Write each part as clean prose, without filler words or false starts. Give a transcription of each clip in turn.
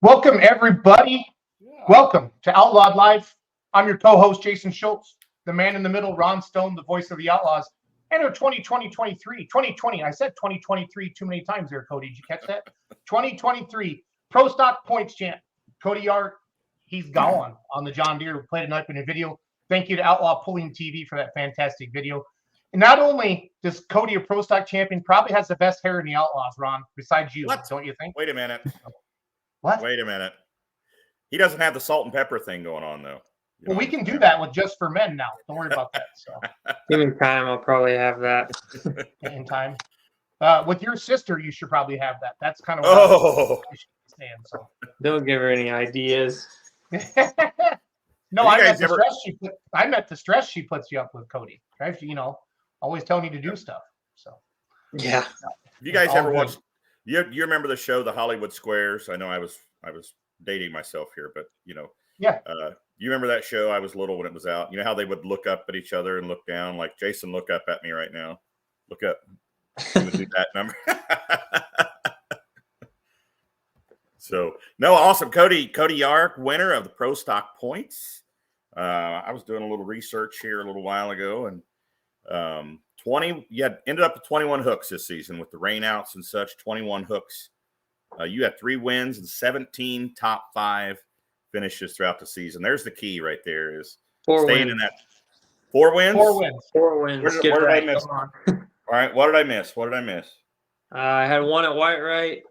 Welcome, everybody. Welcome to Outlawed Live. I'm your co-host, Jason Schultz, the man in the middle, Ron Stone, the voice of the Outlaws. And our 2020. I said 2023 too many times there, Cody. Did you catch that? 2023 Pro Stock Points champ, Cody Yarick. He's gone on the John Deere. We played it up in a video. Thank you to Outlaw Pulling TV for that fantastic video. And not only does Cody, a Pro Stock champion, probably has the best hair in the Outlaws, Ron, besides you. What? Don't you think? Wait a minute. What? Wait a minute. He doesn't have the salt and pepper thing going on, though. Well, we can do that with Just for Men now. Don't worry about that. So, give me time. I'll probably have that in time. With your sister, you should probably have that. That's kind of what I should stand. So, don't give her any ideas. No, I meant the stress she puts you up with, Cody. Right? Always telling you to do stuff. So, yeah. Have you guys ever watched? You remember the show, The Hollywood Squares? I know I was dating myself here, but yeah. You remember that show? I was little when it was out. You know how they would look up at each other and look down, like Jason, look up at me right now. Look up. You would do that number. So no, awesome, Cody Yarick, winner of the Pro Stock Points. I was doing a little research here a little while ago, and 20. You ended up with 21 hooks this season with the rainouts and such. 21 hooks. You had 3 wins and 17 top 5 finishes throughout the season. There's the key right there, is staying in that 4 wins. 4 wins. 4 wins. Where did I miss? All right, what did I miss? I had one at White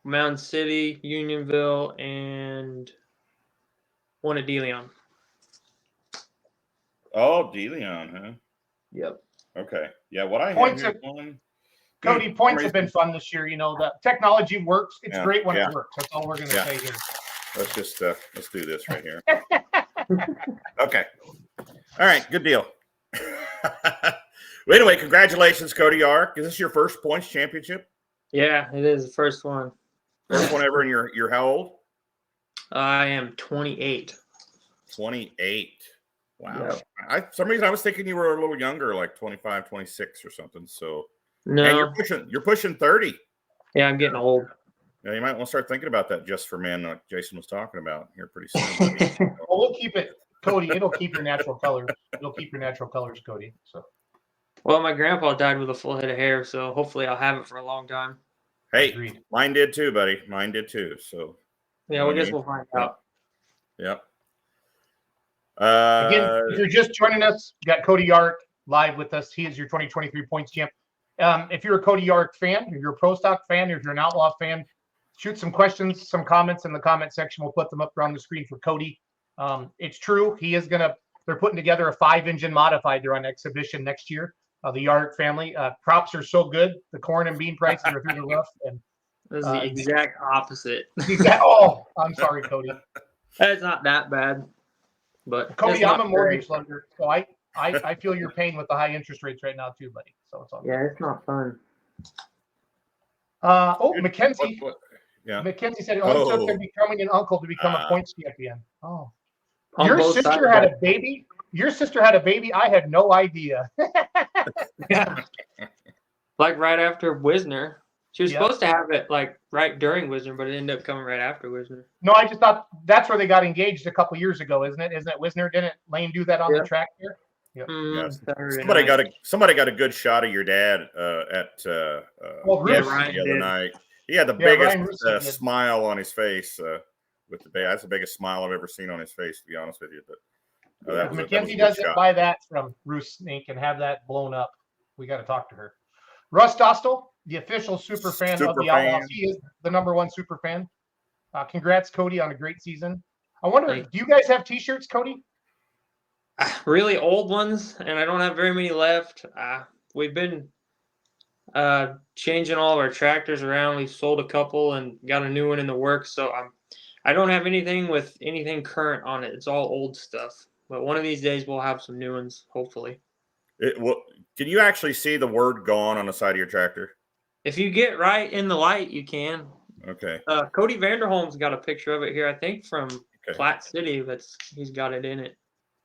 Mountain City, Unionville, and one at DeLeon. Oh, DeLeon, huh? Yep. Okay. Yeah, what I Points have here, Cody, points have been fun this year. The technology works. It's great when it works. That's all we're going to say here. Let's just let's do this right here. Okay. All right. Good deal. Well, anyway, congratulations, Cody Yarick. Is this your first points championship? Yeah, it is the first one. First one ever, and you're how old? I am 28. 28. Wow. Yep. For some reason I was thinking you were a little younger, like 25, 26 or something. So no, and you're pushing 30. Yeah, I'm getting old. Yeah, you might want to start thinking about that Just for Men, like Jason was talking about here pretty soon. Well, we'll keep it, Cody. It'll keep your natural colors. It'll keep your natural colors, Cody. So. Well, my grandpa died with a full head of hair, so hopefully I'll have it for a long time. Hey, Agreed. Mine did too, buddy. Mine did too. So yeah, I guess we'll find out. Yep. Again, if you're just joining us, we got Cody Yarick live with us. He is your 2023 points champ. If you're a Cody Yarick fan, if you're a Pro Stock fan, if you're an Outlaw fan, shoot some questions, some comments in the comment section. We'll put them up around the screen for Cody. It's true. They're putting together a 5-engine modified. They're on exhibition next year. The Yarick family. Crops are so good. The corn and bean prices are through the roof. And this is the exact opposite. Oh, I'm sorry, Cody. It's not that bad. But Cody, I'm a mortgage lender, so I feel your pain with the high interest rates right now too, buddy. So it's all good. Yeah, it's not fun. Mackenzie. Yeah. Mackenzie said it only took him becoming an uncle to become a points champion. Oh. Your sister had a baby? Your sister had a baby? I had no idea. Yeah. Like right after Wisner. She was supposed to have it like right during Wisner, but it ended up coming right after Wisner. No, I just thought that's where they got engaged a couple years ago, isn't it? Isn't it Wisner? Didn't Lane do that on the track here? Yep. Yes. Somebody got a good shot of your dad at the other night. He had the biggest smile on his face with the baby. That's the biggest smile I've ever seen on his face, to be honest with you. But Mackenzie doesn't buy that from Bruce Snake and have that blown up. We got to talk to her. Russ Dostal, the official super fan of the Outlaws. He is the #1 super fan. Congrats, Cody, on a great season. I wonder, do you guys have T-shirts, Cody? Really old ones, and I don't have very many left. We've been changing all of our tractors around. We've sold a couple and got a new one in the works. So I don't have anything with anything current on it. It's all old stuff. But one of these days we'll have some new ones, hopefully. Can you actually see the word "gone" on the side of your tractor? If you get right in the light, you can. Okay. Cody Vanderholm's got a picture of it here, I think, from Platte City. He's got it in it.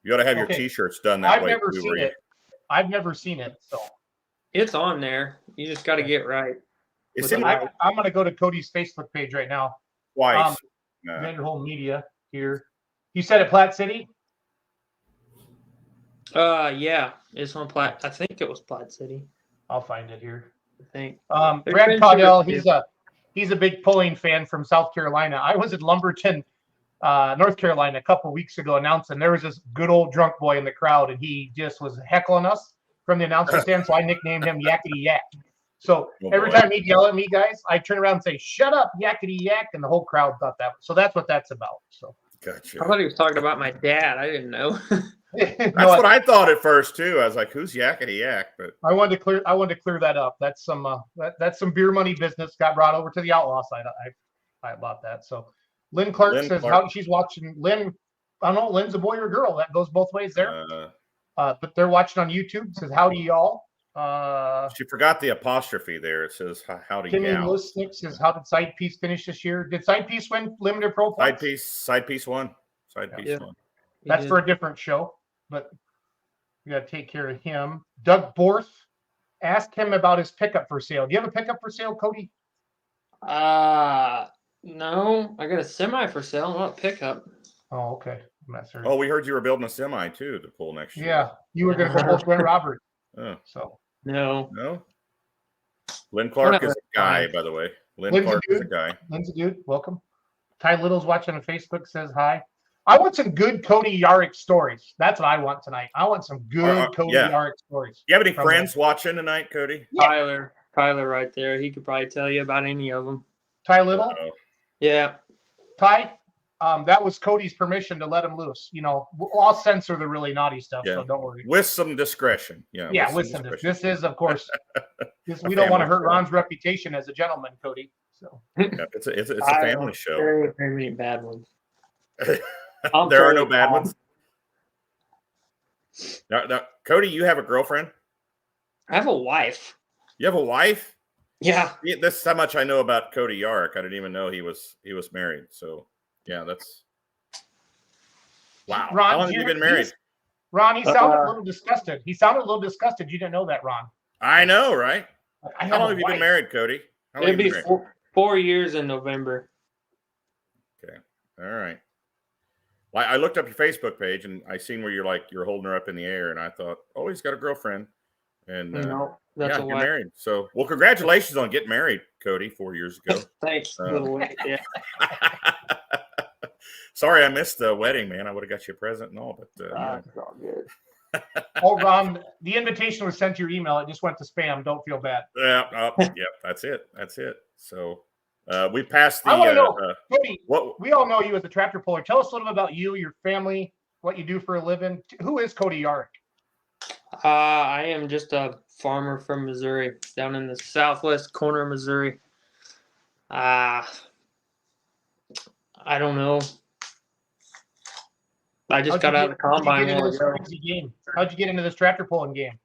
You got to have your T-shirts done that way. I've never seen it. I've never seen it, so it's on there. You just got to get right. It with seemed the like light. I'm going to go to Cody's Facebook page right now. twice. Vanderhold Media here. You said at Platte City? Yeah, it's on Platte. I think it was Platte City. I'll find it here. I think. There's Brad been Caudell, two or he's a big pulling fan from South Carolina. I was at Lumberton, North Carolina a couple weeks ago announcing. There was this good old drunk boy in the crowd, and he just was heckling us from the announcer stand. So I nicknamed him Yakety Yak. So every time he'd yell at me, guys, I turn around and say, "Shut up, Yakety Yak," and the whole crowd thought that. So that's what that's about. So Gotcha. I thought he was talking about my dad. I didn't know. That's what I thought at first too. I was like, "Who's Yakety Yak?" But I wanted to clear that up. That's some that's some beer money business got brought over to the Outlaw side. I bought that. So Lynn Clark says how she's watching. Lynn, I don't know, Lynn's a boy or girl. That goes both ways there. But they're watching on YouTube. Says howdy y'all. She forgot the apostrophe there. It says howdy Timmy y'all. Listnick says how did Side Piece finish this year? Did Side Piece win limited pro points? Side piece one. One. That's for a different show, but we got to take care of him. Doug Borth, ask him about his pickup for sale. Do you have a pickup for sale, Cody? No, I got a semi for sale, not a pickup. Oh, okay. I'm not certain. Oh, we heard you were building a semi too to pull next year. Yeah, you were going to propose Brent Robert. Oh. So No. Lynn Clark is a guy, by the way. Lynn Clark is a guy. Lynn's a dude. Welcome. Ty Little's watching on Facebook. Says hi. I want some good Cody Yarick stories. That's what I want tonight. I want some good Cody Yarick stories. You have any friends watching tonight, Cody? Yeah. Tyler right there. He could probably tell you about any of them. Ty Little? Yeah. Ty, that was Cody's permission to let him loose. You know, I'll censor the really naughty stuff, so don't worry. With some discretion. Yeah, with some discretion. This is, of course, we don't want to hurt Ron's reputation as a gentleman, Cody. So it's a family show. Very, very many bad ones. There are no bad ones. Now, Cody, you have a girlfriend? I have a wife. You have a wife? Yeah. This is how much I know about Cody Yarick. I didn't even know he was married. So yeah, that's wow. Ron, how long have you been married? Ron, he sounded a little disgusted. You didn't know that, Ron. I know, right? How long have you wife. been married, Cody? It'll be 4 years in November. Okay. All right. Well, I looked up your Facebook page and I seen where you're holding her up in the air, and I thought, oh, he's got a girlfriend, and that's you're married. So, well, congratulations on getting married, Cody, 4 years ago. Thanks. Yeah. Sorry, I missed the wedding, man. I would have got you a present and all, but it's all good. Oh, Ron, the invitation was sent to your email. It just went to spam. Don't feel bad. Yeah, that's it. So we passed the. I want to know, Cody, what we all know you as a tractor puller. Tell us a little bit about you, your family, what you do for a living. Who is Cody Yarick? I am just a farmer from Missouri, down in the southwest corner of Missouri. I don't know. I just got out of the combine. How'd you get into this tractor pulling game?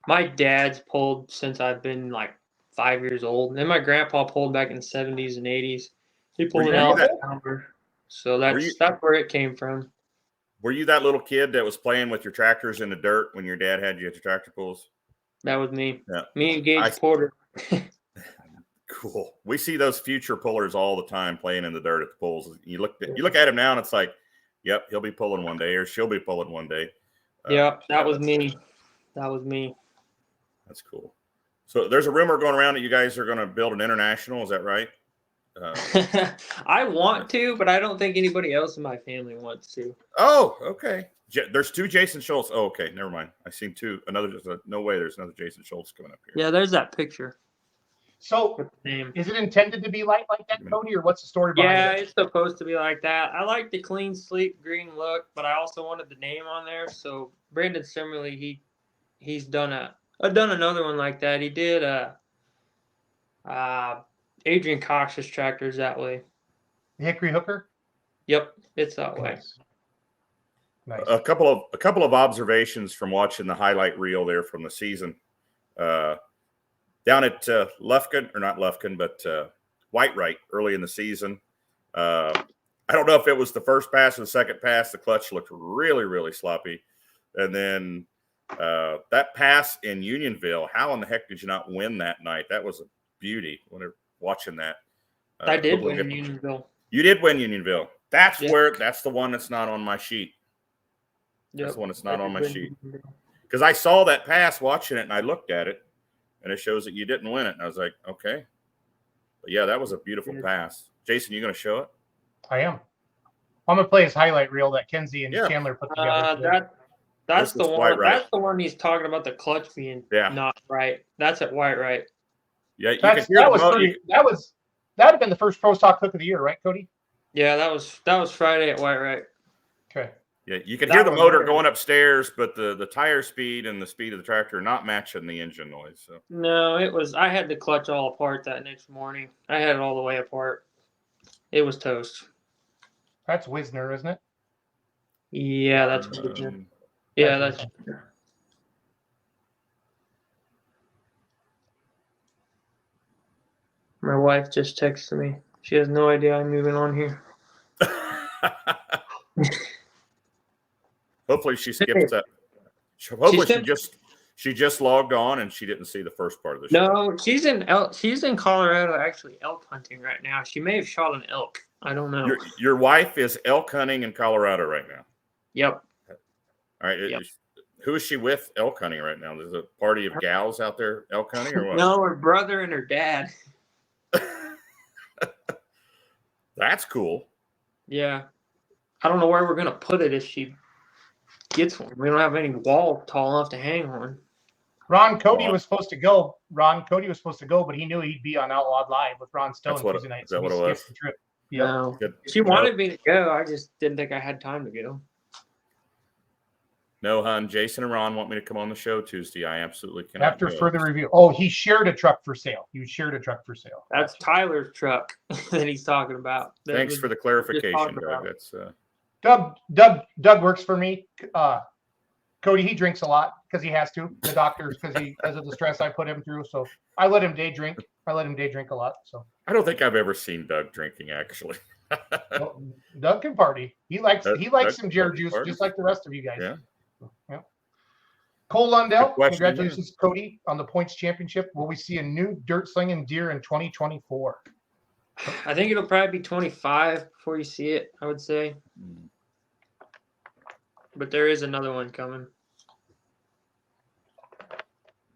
My dad's pulled since I've been like 5 years old. And then my grandpa pulled back in the 70s and 80s. He pulled an elephant number. So that's where it came from. Were you that little kid that was playing with your tractors in the dirt when your dad had you at your tractor pulls? That was me. Yeah. Me and Gage Porter. Cool. We see those future pullers all the time playing in the dirt at the pulls. You look at him now and it's like, yep, he'll be pulling one day, or she'll be pulling one day. Yep, that was me. That was me. That's cool. So there's a rumor going around that you guys are going to build an international. Is that right? I want to, but I don't think anybody else in my family wants to. Oh, okay. There's 2 Jason Schultz. Oh, okay. Never mind. I seen 2. No way. There's another Jason Schultz coming up here. Yeah, there's that picture. So, is it intended to be like that, Cody, or what's the story behind it? Yeah, it's supposed to be like that. I like the clean, sleek green look, but I also wanted the name on there. So Brandon Simmerly, he's done another one like that. He did Adrian Cox's tractors that way. The Hickory Hooker? Yep, it's that way. Nice. A couple of observations from watching the highlight reel there from the season. Down at Lufkin, or not Lufkin, but Whitewright early in the season. I don't know if it was the first pass or the second pass. The clutch looked really, really sloppy. And then that pass in Unionville, how in the heck did you not win that night? That was beauty when they're watching that. I did win in Unionville. You did win Unionville. That's Yep. that's the one that's not on my sheet. Yep. That's the one that's not on my sheet. Because I saw that pass watching it, and I looked at it, and it shows that you didn't win it. And I was like, okay. But yeah, that was a beautiful pass. Jason, you going to show it? I am. I'm going to play his highlight reel that Kenzie and Chandler put together. That's the one. That's the one he's talking about, the clutch being not right. That's at White Right. Yeah, that would have been the first Pro Stock hook of the year, right, Cody? Yeah, that was Friday at White Right. Okay. Yeah, you can hear the motor going upstairs, but the tire speed and the speed of the tractor are not matching the engine noise. So no, it was. I had the clutch all apart that next morning. I had it all the way apart. It was toast. That's Wisner, isn't it? Yeah, that's Wisner. Yeah, that's. My wife just texted me. She has no idea I'm moving on here. Hopefully she skips that. Hopefully she just logged on and she didn't see the first part of the show. No, she's in Colorado actually elk hunting right now. She may have shot an elk. I don't know. Your wife is elk hunting in Colorado right now. Yep. All right. Yep. Who is she with elk hunting right now? There's a party of gals out there elk hunting or what? No, her brother and her dad. That's cool. Yeah. I don't know where we're going to put it if she gets one. We don't have any wall tall enough to hang on. Cody was supposed to go, but he knew he'd be on Outlawed Live with Ron Stone Tuesday night. Is that what it was? The trip. Yep. No. She wanted me to go. I just didn't think I had time to go. No, hon. Jason and Ron want me to come on the show Tuesday. I absolutely cannot. After further review. Oh, he shared a truck for sale. That's Tyler's truck that he's talking about. Thanks for the clarification, Doug. That's Doug works for me. Cody, he drinks a lot because he has to. The doctors, because of the stress I put him through. So I let him day drink. a lot. So I don't think I've ever seen Doug drinking, actually. Well, Doug can party. He likes some Jared juice, just like the rest of you guys. Yeah. Cole Lundell, congratulations, Cody, on the points championship. Will we see a new dirt slinging deer in 2024? I think it'll probably be 25 before you see it, I would say. But there is another one coming.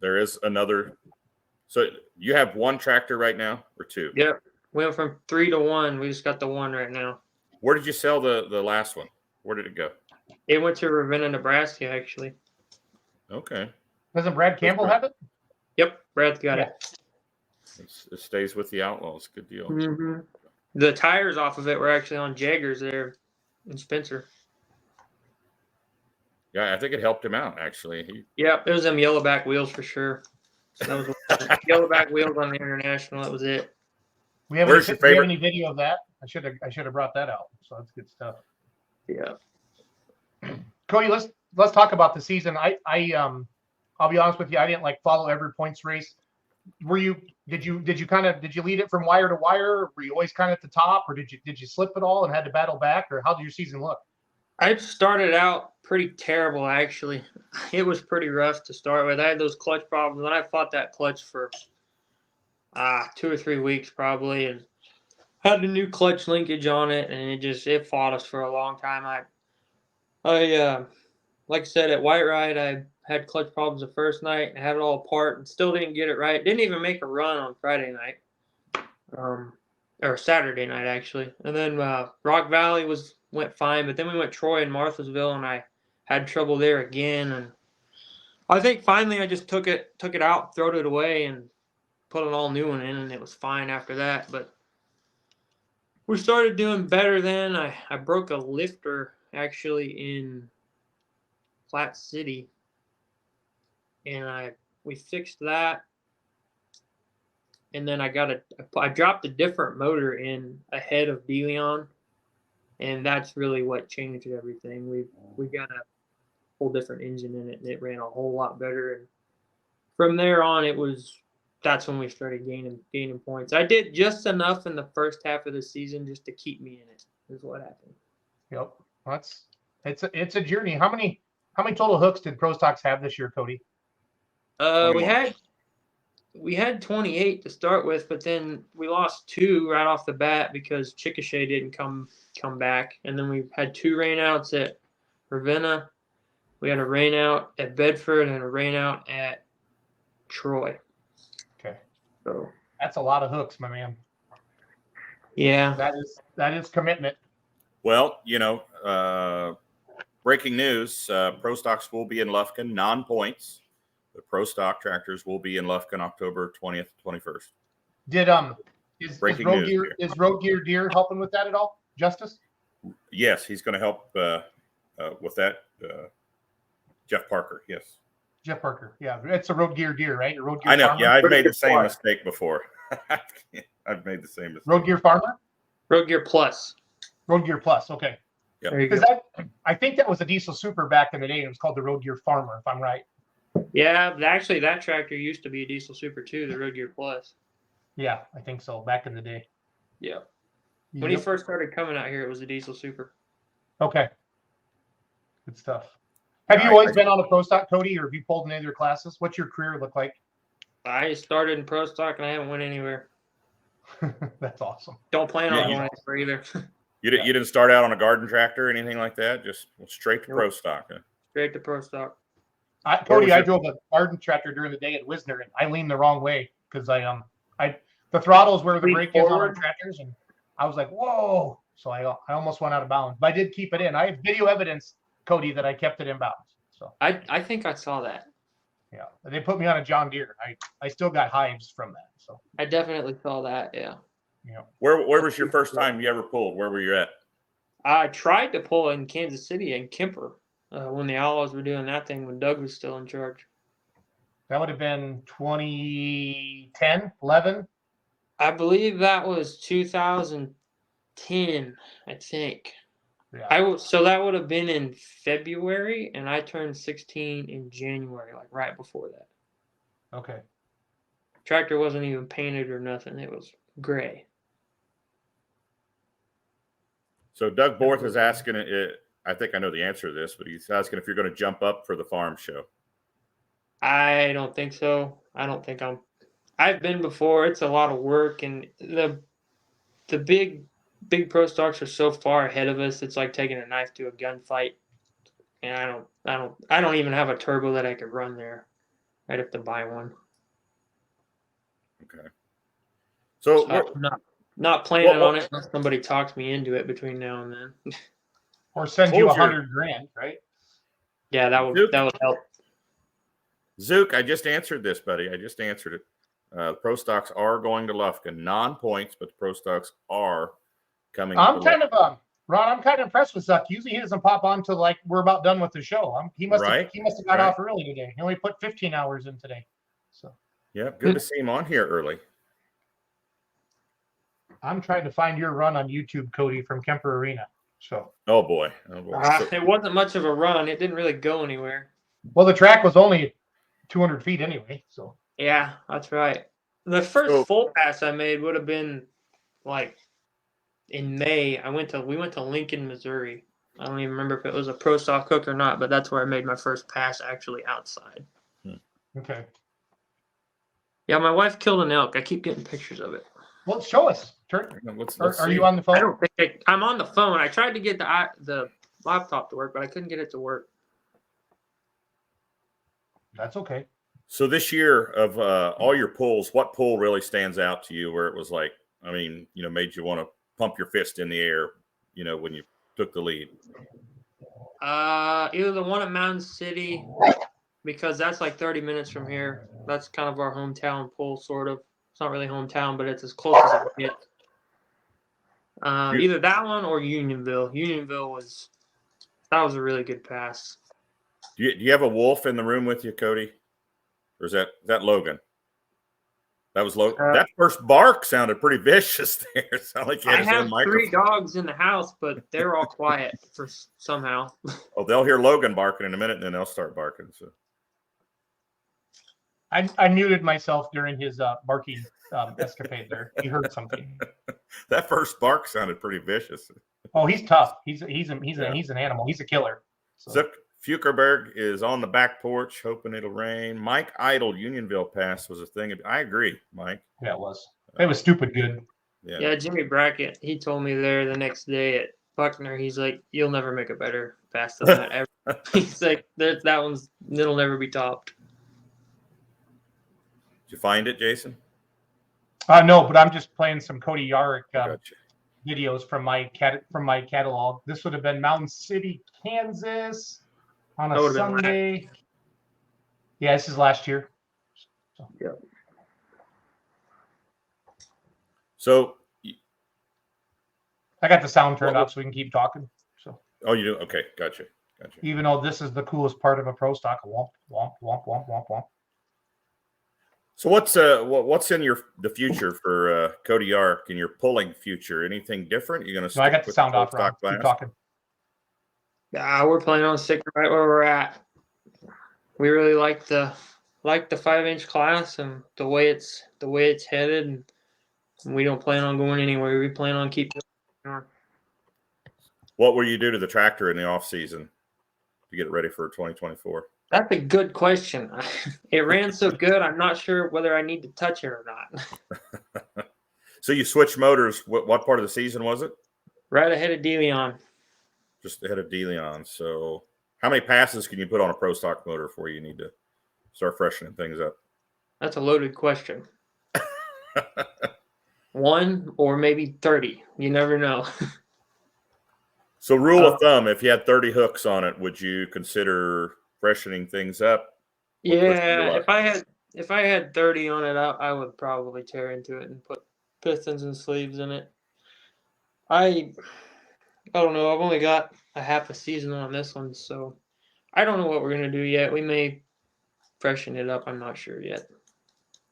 There is another. So you have one tractor right now or two? Yep. We went from 3 to 1. We just got the one right now. Where did you sell the last one? Where did it go? It went to Ravenna, Nebraska, actually. Okay. Doesn't Brad Campbell have it? Yep. Brad's got it. It stays with the Outlaws. Good deal. Mm-hmm. The tires off of it were actually on Jaggers there in Spencer. Yeah, I think it helped him out, actually. Yep, it was them yellowback wheels for sure. So that was yellowback wheels on the International. That was it. Where's your favorite? Any video of that? I should have brought that out. So that's good stuff. Yeah. Cody, let's talk about the season. I'll be honest with you, I didn't follow every points race. Did you lead it from wire to wire? Were you always kind of at the top, or did you slip it all and had to battle back, or how did your season look? I started out pretty terrible, actually. It was pretty rough to start with. I had those clutch problems, and I fought that clutch for 2 or 3 weeks probably, and had a new clutch linkage on it, and it fought us for a long time. I like I said, at White Ride, I had clutch problems the first night and had it all apart and still didn't get it right. Didn't even make a run on Friday night, or Saturday night actually. And then Rock Valley went fine, but then we went Troy and Marthasville, and I had trouble there again. And I think finally I just took it out, throwed it away, and put an all new one in, and it was fine after that. But we started doing better then. I broke a lifter actually in Platte City, and we fixed that. And then I dropped a different motor in ahead of DeLeon, and that's really what changed everything. We got a whole different engine in it, and it ran a whole lot better. And from there on, that's when we started gaining points. I did just enough in the first half of the season just to keep me in it. Is what happened. Yep, it's a journey. How many total hooks did Pro Stocks have this year, Cody? We had we had 28 to start with, but then we lost 2 right off the bat because Chickasha didn't come back, and then we had 2 rainouts at Ravenna. We had a rainout at Bedford and a rainout at Troy. Okay. So That's a lot of hooks, my man. yeah, that is commitment. Well, breaking news: Pro Stocks will be in Lufkin, non-points. The Pro Stock tractors will be in Lufkin October 20th, 21st. Did is Road Gear Deer helping with that at all, Justice? Yes, he's going to help with that. Jeff Parker, yes. Jeff Parker, yeah, it's a Road Gear Deer, right? A Road Gear I know. Farmer? Yeah, I've made the same mistake before. I've made the same mistake. Road Gear Farmer? Road Gear Plus. Road Gear Plus, okay. Yep. Because I think that was a diesel super back in the day. It was called the Road Gear Farmer, if I'm right. Yeah, actually, that tractor used to be a diesel super too, the Road Gear Plus. Yeah, I think so. Back in the day. Yeah. When he first started coming out here, it was a diesel super. Okay. Good stuff. Have you always been on a Pro Stock, Cody, or have you pulled in any of your classes? What's your career look like? I started in Pro Stock and I haven't went anywhere. That's awesome. Don't plan on going anywhere either. You didn't start out on a garden tractor or anything like that? Just straight to Pro Stock. Huh? Straight to Pro Stock. Cody, I drove a garden tractor during the day at Wisner, and I leaned the wrong way because the throttle is where the brake is on our tractors, and I was like, whoa! So I almost went out of bounds, but I did keep it in. I have video evidence, Cody, that I kept it in bounds. So I think I saw that. Yeah, they put me on a John Deere. I still got hives from that. So I definitely saw that. Yeah. Yeah. Where was your first time you ever pulled? Where were you at? I tried to pull in Kansas City and Kemper when the Outlaws were doing that thing when Doug was still in charge. That would have been 2010, 11. I believe that was 2010. I think. Yeah. So that would have been in February, and I turned 16 in January, like right before that. Okay. Tractor wasn't even painted or nothing. It was gray. So Doug Borth is asking, I think I know the answer to this, but he's asking if you're going to jump up for the farm show. I don't think so. I've been before. It's a lot of work, and the big Pro Stocks are so far ahead of us. It's like taking a knife to a gunfight. And I don't even have a turbo that I could run there. I'd have to buy one. Okay. So I'm not planning on it unless somebody talks me into it between now and then. Or send you $100,000, right? Yeah, that would help. Zook, I just answered this, buddy. I just answered it. Pro Stocks are going to Lufkin, non-points, but the Pro Stocks are coming. I'm kind of impressed with Zuck. Usually he doesn't pop on until like we're about done with the show. He must have got off early today. He only put 15 hours in today. So yeah, good to see him on here early. I'm trying to find your run on YouTube, Cody, from Kemper Arena. So oh boy. It wasn't much of a run. It didn't really go anywhere. Well, the track was only 200 feet anyway. So yeah, that's right. The first full pass I made would have been like in May. We went to Lincoln, Missouri. I don't even remember if it was a Pro Stock hook or not, but that's where I made my first pass actually outside. Okay. Yeah, my wife killed an elk. I keep getting pictures of it. Well, show us. Are you on the phone? I don't think I'm on the phone. I tried to get the laptop to work, but I couldn't get it to work. That's okay. So this year of all your pulls, what pull really stands out to you where it was like, I mean, made you want to pump your fist in the air, when you took the lead? Either the one at Mountain City, because that's like 30 minutes from here. That's kind of our hometown pull, sort of. It's not really hometown, but it's as close as I can get. Either that one or Unionville. Unionville was a really good pass. Do you have a wolf in the room with you, Cody? Or is that Logan? That was Logan. That first bark sounded pretty vicious there. It sounded like he had his own microphone. 3 dogs in the house, but they're all quiet for somehow. Oh, they'll hear Logan barking in a minute, and then they'll start barking. So I muted myself during his barking escapade there. He heard something. That first bark sounded pretty vicious. Oh, he's tough. He's an animal. He's a killer. So Fukerberg is on the back porch, hoping it'll rain. Mike Idle, Unionville Pass was a thing. I agree, Mike. Yeah, it was. It was stupid good. Yeah, Jimmy Brackett, he told me there the next day at Buckner, he's like, you'll never make a better pass than that ever. He's like, that one's, it'll never be topped. Did you find it, Jason? No, but I'm just playing some Cody Yarick Gotcha. videos from my catalog. This would have been Mountain City, Kansas on a Sunday. Yeah, this is last year. So. Yeah. So I got the sound turned up so we can keep talking. So. Oh, you do? Okay, gotcha. Even though this is the coolest part of a pro stock, womp womp womp womp womp womp. So what's in the future for Cody Yarick in your pulling future? Anything different? You're gonna? No, I got the sound off. Ron. Keep talking. Yeah, we're planning on sticking right where we're at. We really like the 5-inch class and the way it's headed, and we don't plan on going anywhere. We plan on keeping it on. What will you do to the tractor in the off season to get it ready for 2024? That's a good question. It ran so good, I'm not sure whether I need to touch it or not. So you switched motors. What part of the season was it? Right ahead of DeLeon. Just ahead of DeLeon. So how many passes can you put on a pro stock motor before you need to start freshening things up? That's a loaded question. 1 or maybe 30. You never know. So rule of thumb, if you had 30 hooks on it, would you consider freshening things up? Yeah, if I had 30 on it, I would probably tear into it and put pistons and sleeves in it. I don't know. I've only got a half a season on this one, so I don't know what we're gonna do yet. We may freshen it up. I'm not sure yet.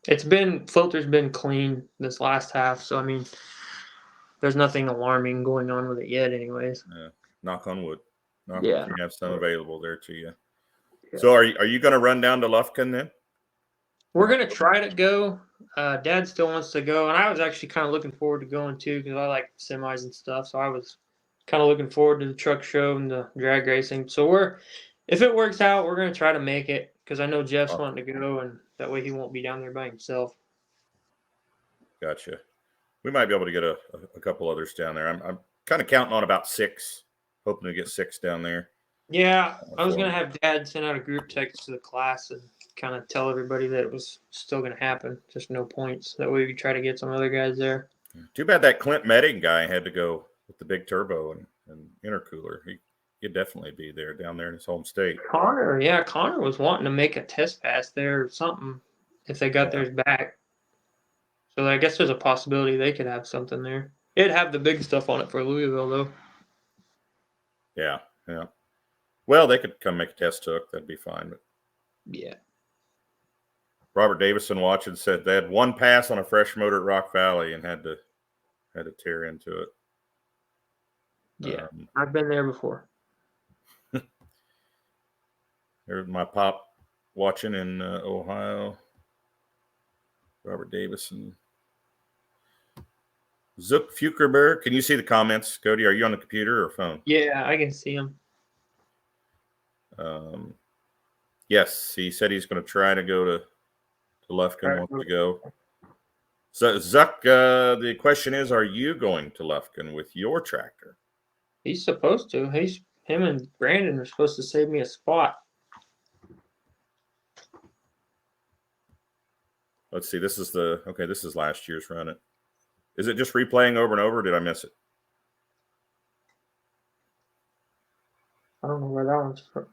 Filter's been clean this last half, so I mean, there's nothing alarming going on with it yet, anyways. Yeah. Knock on wood. Yeah. You have some available there to you. Yeah. So are you going to run down to Lufkin then? We're going to try to go. Dad still wants to go, and I was actually kind of looking forward to going too because I like semis and stuff. So I was kind of looking forward to the truck show and the drag racing. So if it works out, we're going to try to make it because I know Jeff's wanting to go, and that way he won't be down there by himself. Gotcha. We might be able to get a couple others down there. I'm kind of counting on about 6, hoping to get 6 down there. Yeah, I was going to have Dad send out a group text to the class and kind of tell everybody that it was still going to happen, just no points. That way we could try to get some other guys there. Too bad that Clint Medding guy had to go with the big turbo and intercooler. He'd definitely be there down there in his home state. Connor was wanting to make a test pass there or something if they got theirs back. So I guess there's a possibility they could have something there. It'd have the big stuff on it for Louisville, though. Yeah. Well, they could come make a test hook. That'd be fine. But yeah. Robert Davison watching said they had 1 pass on a fresh motor at Rock Valley and had to tear into it. Yeah, I've been there before. There's my pop watching in Ohio. Robert Davison. Zook Fukerberg. Can you see the comments, Cody? Are you on the computer or phone? Yeah, I can see him. Yes, he said he's going to try to go to Lufkin. Wants to go. So, Zuck, the question is, are you going to Lufkin with your tractor? He's supposed to. Him and Brandon are supposed to save me a spot. Let's see. This is last year's run. Is it just replaying over and over? Or did I miss it? I don't know where that one's from.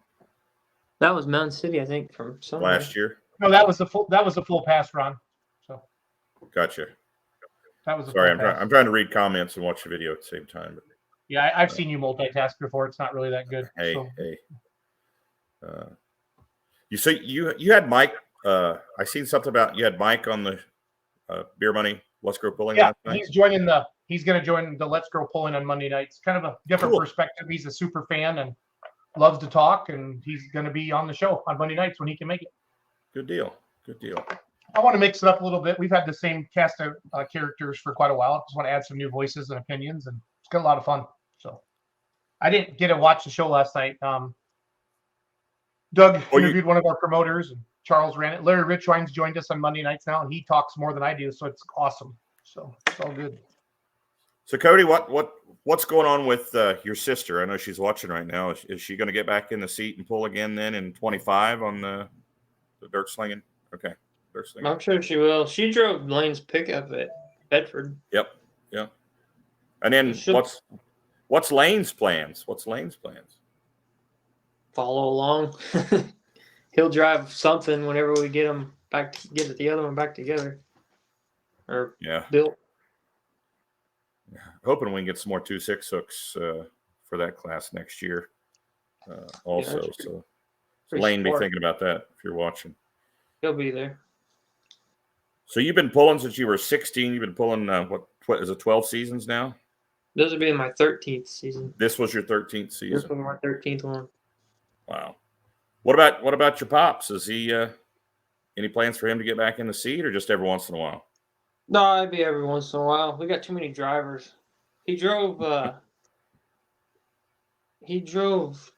That was Mountain City, I think, from somewhere. Last year. No, that was a full pass run. So gotcha. That was sorry. I'm trying to read comments and watch the video at the same time. But yeah, I've seen you multitask before. It's not really that good. Hey. You say you had Mike. I seen something about you had Mike on the Beer Money Let's Grow Pulling. Yeah, he's going to join the Let's Grow Pulling on Monday nights. Kind of a different perspective. He's a super fan and loves to talk, and he's going to be on the show on Monday nights when he can make it. Good deal. I want to mix it up a little bit. We've had the same cast of characters for quite a while. Just want to add some new voices and opinions, and it's got a lot of fun. So I didn't get to watch the show last night. Doug interviewed one of our promoters, and Charles ran it. Larry Richwine's joined us on Monday nights now, and he talks more than I do, so it's awesome. So it's all good. So Cody, what's going on with your sister? I know she's watching right now. Is she going to get back in the seat and pull again then in 25 on the dirt slinging? Okay, dirt slinging. I'm sure she will. She drove Lane's pickup at Bedford. Yep. And then what's Lane's plans? Follow along. He'll drive something whenever we get him back to get the other one back together. Or built. Hoping we can get some more 2.6 hooks for that class next year. Also, so Lane, be thinking about that if you're watching. He'll be there. So you've been pulling since you were 16. You've been pulling what is it, 12 seasons now? This will be my 13th season. This was your 13th season. This was my 13th one. Wow. What about your pops? Is he any plans for him to get back in the seat, or just every once in a while? No, I'd be every once in a while. We got too many drivers. He drove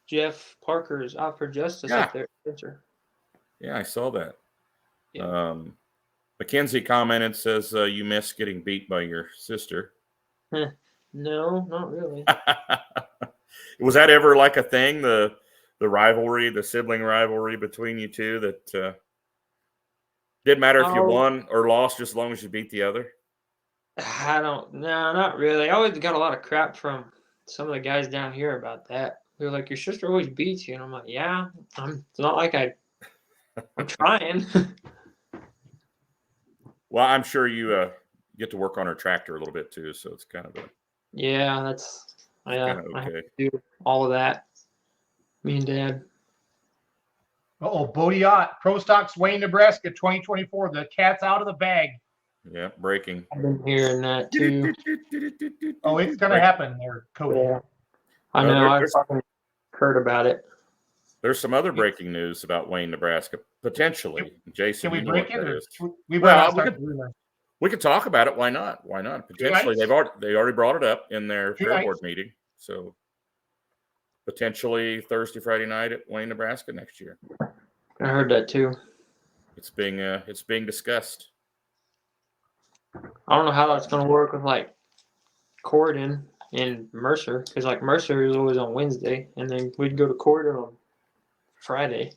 Jeff Parker's Out for Justice up there. Yeah, I saw that. Yeah. Mackenzie commented, says you miss getting beat by your sister. No, not really. Was that ever like a thing, the rivalry, the sibling rivalry between you two, that didn't matter if you won or lost just as long as you beat the other? No, not really. I always got a lot of crap from some of the guys down here about that. They're like, your sister always beats you. And I'm like, yeah, it's not like I'm trying. Well, I'm sure you get to work on her tractor a little bit too, so it's kind of a I okay. have to do all of that. Me and Dad. Bodie Yacht, Pro Stocks, Wayne, Nebraska, 2024. The cat's out of the bag. Yeah, breaking. I've been hearing that too. Oh, it's gonna happen there, Cody. Yeah. I know. I've heard about it. There's some other breaking news about Wayne, Nebraska, potentially. Jason, can we break it? We could talk about it. Why not? Potentially, they've already brought it up in their fair board meeting. So potentially Thursday, Friday night at Wayne, Nebraska next year. I heard that too. It's being discussed. I don't know how that's going to work with like Corden and Mercer, because like Mercer is always on Wednesday, and then we'd go to Corden on Friday.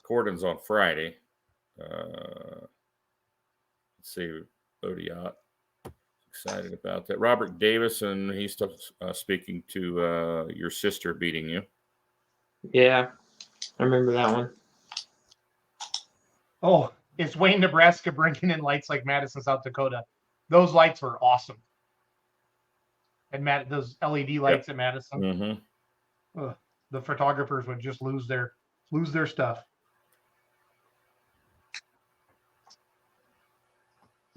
Corden's on Friday. Let's see, Odiot. Excited about that. Robert Davison, he's speaking to your sister beating you. Yeah, I remember that one. Oh, it's Wayne, Nebraska bringing in lights like Madison, South Dakota. Those lights were awesome. And those LED lights at Madison. Mm-hmm. The photographers would just lose their stuff.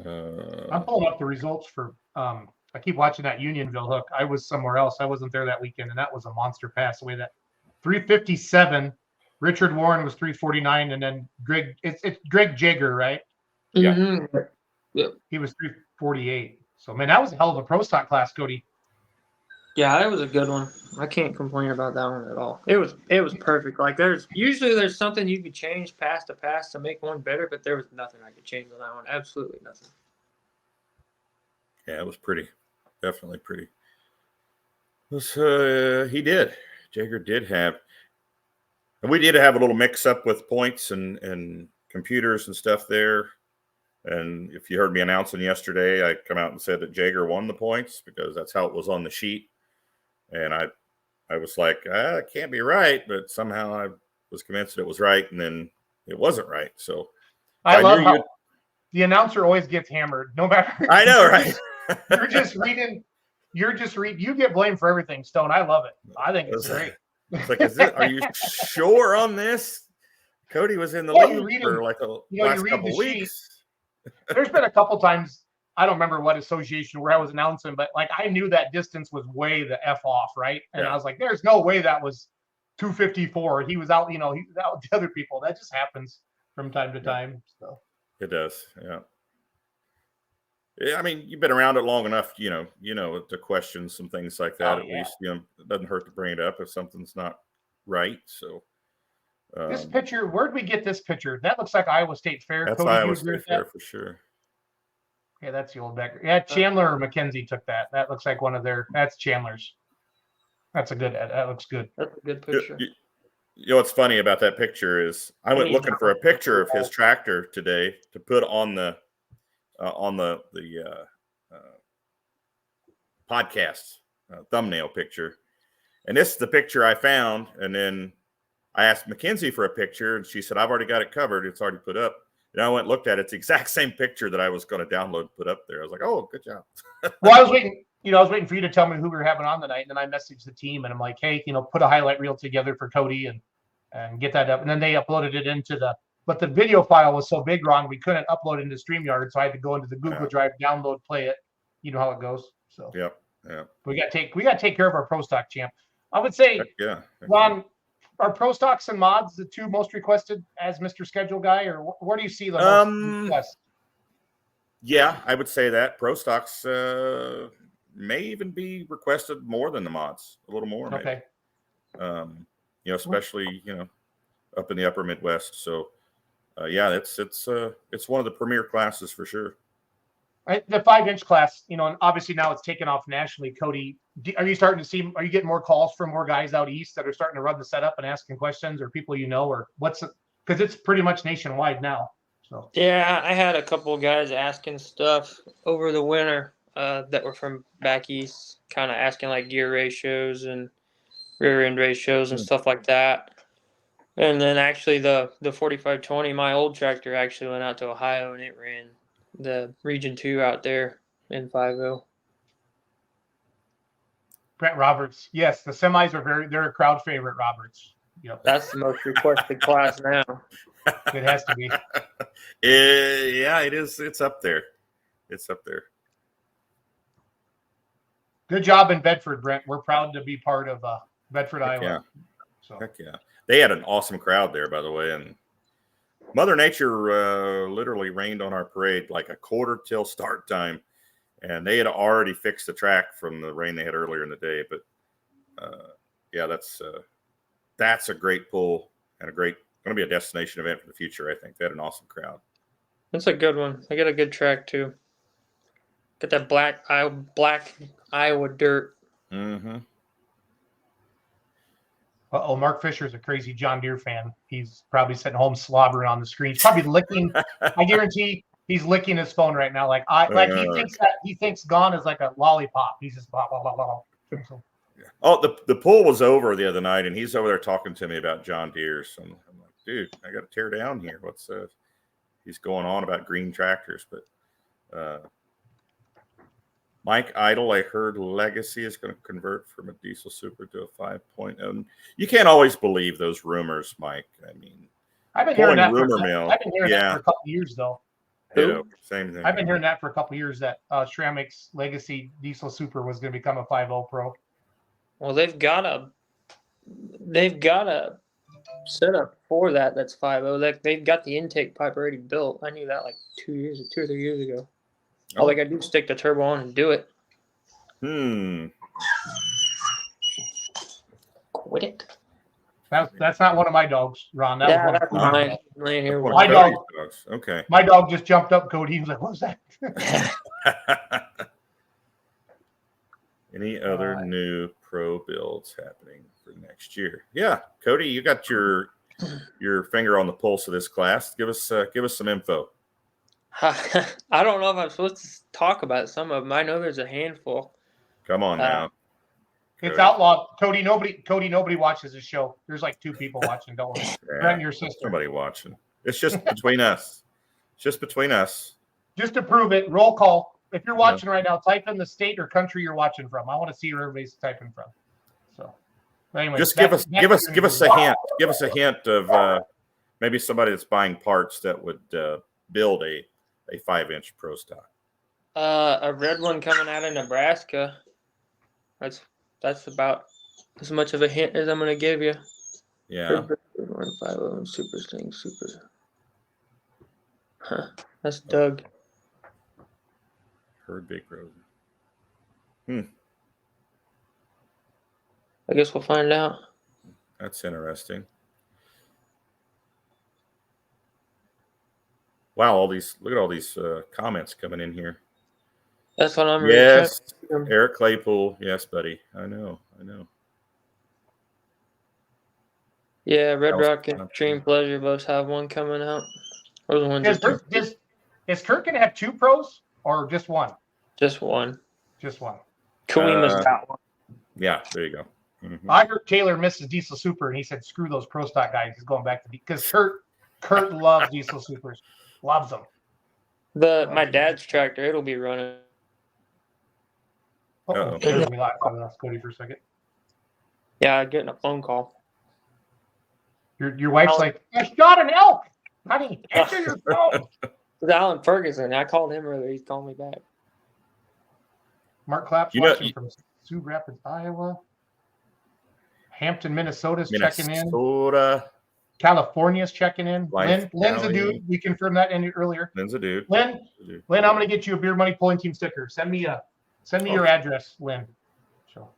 I'm pulling up the results for I keep watching that Unionville hook. I was somewhere else. I wasn't there that weekend, and that was a monster pass away. That 357. Richard Warren was 349, and then it's Greg Jager, right? Yeah. Mm-hmm. Yep. He was 348. So man, that was a hell of a pro stock class, Cody. Yeah, that was a good one. I can't complain about that one at all. It was perfect. Like there's something you could change pass to pass to make one better, but there was nothing I could change on that one. Absolutely nothing. Yeah, it was pretty. Definitely pretty. Jager did have, and we did have a little mix up with points and computers and stuff there. And if you heard me announcing yesterday, I come out and said that Jager won the points because that's how it was on the sheet. And I was like, it can't be right, but somehow I was convinced it was right, and then it wasn't right. So I love how the announcer always gets hammered, no matter. I know, right? You're just reading. You get blamed for everything, Stone. I love it. I think it's great. It's like, are you sure on this? Cody was in the lead for like the last couple of weeks. There's been a couple times, I don't remember what association where I was announcing, but like I knew that distance was way the F off, right? And I was like, there's no way that was 254. He was out, he was out with the other people. That just happens from time to time. So it does, yeah. I mean, you've been around it long enough, to question some things like that. At least, it doesn't hurt to bring it up if something's not right. So This picture, where'd we get this picture? That looks like Iowa State Fair. That's Cody, do you Iowa agree State with Fair that? for sure. Yeah, that's the old Becker. Yeah, Chandler or McKenzie took that. That looks like one of their. That's Chandler's. That's a good. That looks good. That's a good picture. You know what's funny about that picture is I went looking for a picture of his tractor today to put on the podcast thumbnail picture, and this is the picture I found. And then I asked Mackenzie for a picture, and she said, "I've already got it covered. It's already put up." And I went and looked at it. It's the exact same picture that I was going to download and put up there. I was like, "Oh, good job." Well, I was waiting. I was waiting for you to tell me who we were having on tonight, and then I messaged the team, and I'm like, "Hey, put a highlight reel together for Cody and get that up." And then they uploaded it into but the video file was so big, Ron, we couldn't upload it into StreamYard, so I had to go into the Google Drive, download, play it. You know how it goes. So Yep. we got to take care of our Pro Stock champ. I would say, Heck Ron, are Pro Stocks and mods the two most requested as Mr. Schedule guy, or where do you see the most requests? Yeah, I would say that Pro Stocks may even be requested more than the mods, a little more. Okay. Maybe. Especially up in the upper Midwest. So yeah, it's one of the premier classes for sure. The 5-inch class, and obviously now it's taken off nationally. Cody, are you getting more calls from more guys out east that are starting to run the setup and asking questions, or people or because it's pretty much nationwide now. So yeah, I had a couple of guys asking stuff over the winter that were from back east, kind of asking like gear ratios and rear end ratios and stuff like that. And then actually the 4520, my old tractor actually went out to Ohio and it ran the Region 2 out there in 5.0. Brent Roberts, yes, the semis they're a crowd favorite. Roberts, yep, that's the most requested class now. It has to be. Yeah, it is. It's up there. Good job in Bedford, Brent. We're proud to be part of Bedford, Heck Iowa. yeah. So. Heck yeah. They had an awesome crowd there, by the way, and Mother Nature literally rained on our parade like a quarter till start time, and they had already fixed the track from the rain they had earlier in the day. But yeah, that's a great pull and going to be a destination event for the future. I think they had an awesome crowd. That's a good one. I got a good track too. Got that black Iowa dirt. Mm-hmm. Uh-oh, Mark Fisher's a crazy John Deere fan. He's probably sitting home slobbering on the screen. He's probably licking. I guarantee he's licking his phone right now. He thinks gone is like a lollipop. He's just blah blah blah blah. Oh, the pool was over the other night, and he's over there talking to me about John Deere. So I'm like, dude, I got to tear down here. What's he's going on about green tractors, but Mike Idle, I heard Legacy is going to convert from a diesel super to a 5.0. You can't always believe those rumors, Mike. I mean, I've been hearing that for a couple of years, though. Same thing. I've been hearing that for a couple of years that Schrammick's Legacy diesel super was going to become a 5.0 Pro. Well, they've got a setup for that. That's 5.0. They've got the intake pipe already built. I knew that like 2 or 3 years ago. All they got to do is stick the turbo on and do it. Quit it. That's not one of my dogs, Ron. That's mine. Laying here. My dog. Okay. My dog just jumped up, Cody. He was like, "What's that?" Any other new pro builds happening for next year? Yeah, Cody, you got your finger on the pulse of this class. Give us some info. I don't know if I'm supposed to talk about some of them. I know there's a handful. Come on now. It's outlawed. Cody, nobody watches this show. There's like 2 people watching. Don't worry. Brent, your sister. Somebody watching. It's just between us. Just to prove it, roll call. If you're watching right now, type in the state or country you're watching from. I want to see where everybody's typing from. So, anyway, just give us a hint. Give us a hint of maybe somebody that's buying parts that would build a 5-inch Pro Stock. A red one coming out of Nebraska. That's about as much of a hint as I'm going to give you. Yeah. 150 super sting super. Huh. That's Doug. Heard Big Rose. I guess we'll find out. That's interesting. Wow, look at all these comments coming in here. That's what I'm Yes, reading. Eric Claypool. Yes, buddy. I know. Yeah, Red That was Rock and Extreme Pleasure both have one coming out. Those ones Is Kurt going to have 2 pros or just one? just one. Just one. Kalima's got one. Yeah, there you go. Mm-hmm. I heard Taylor misses Diesel Super, and he said, "Screw those pro stock guys." He's going back to because Kurt loves Diesel Supers, loves them. My dad's tractor, it'll be running. Uh-oh. We lost Cody for a second. Yeah, I'm getting a phone call. Your wife's like, "I shot an elk, honey. Answer your phone." It's Alan Ferguson. I called him earlier. He's calling me back. Mark Claps watching from Sioux Rapids, Iowa. Hampton, Minnesota's checking in. California's checking in. Lynn's a dude. We confirmed that earlier. Lynn's a dude. Lynn, I'm going to get you a Beer Money Pulling Team sticker. Send me your address, Lynn. So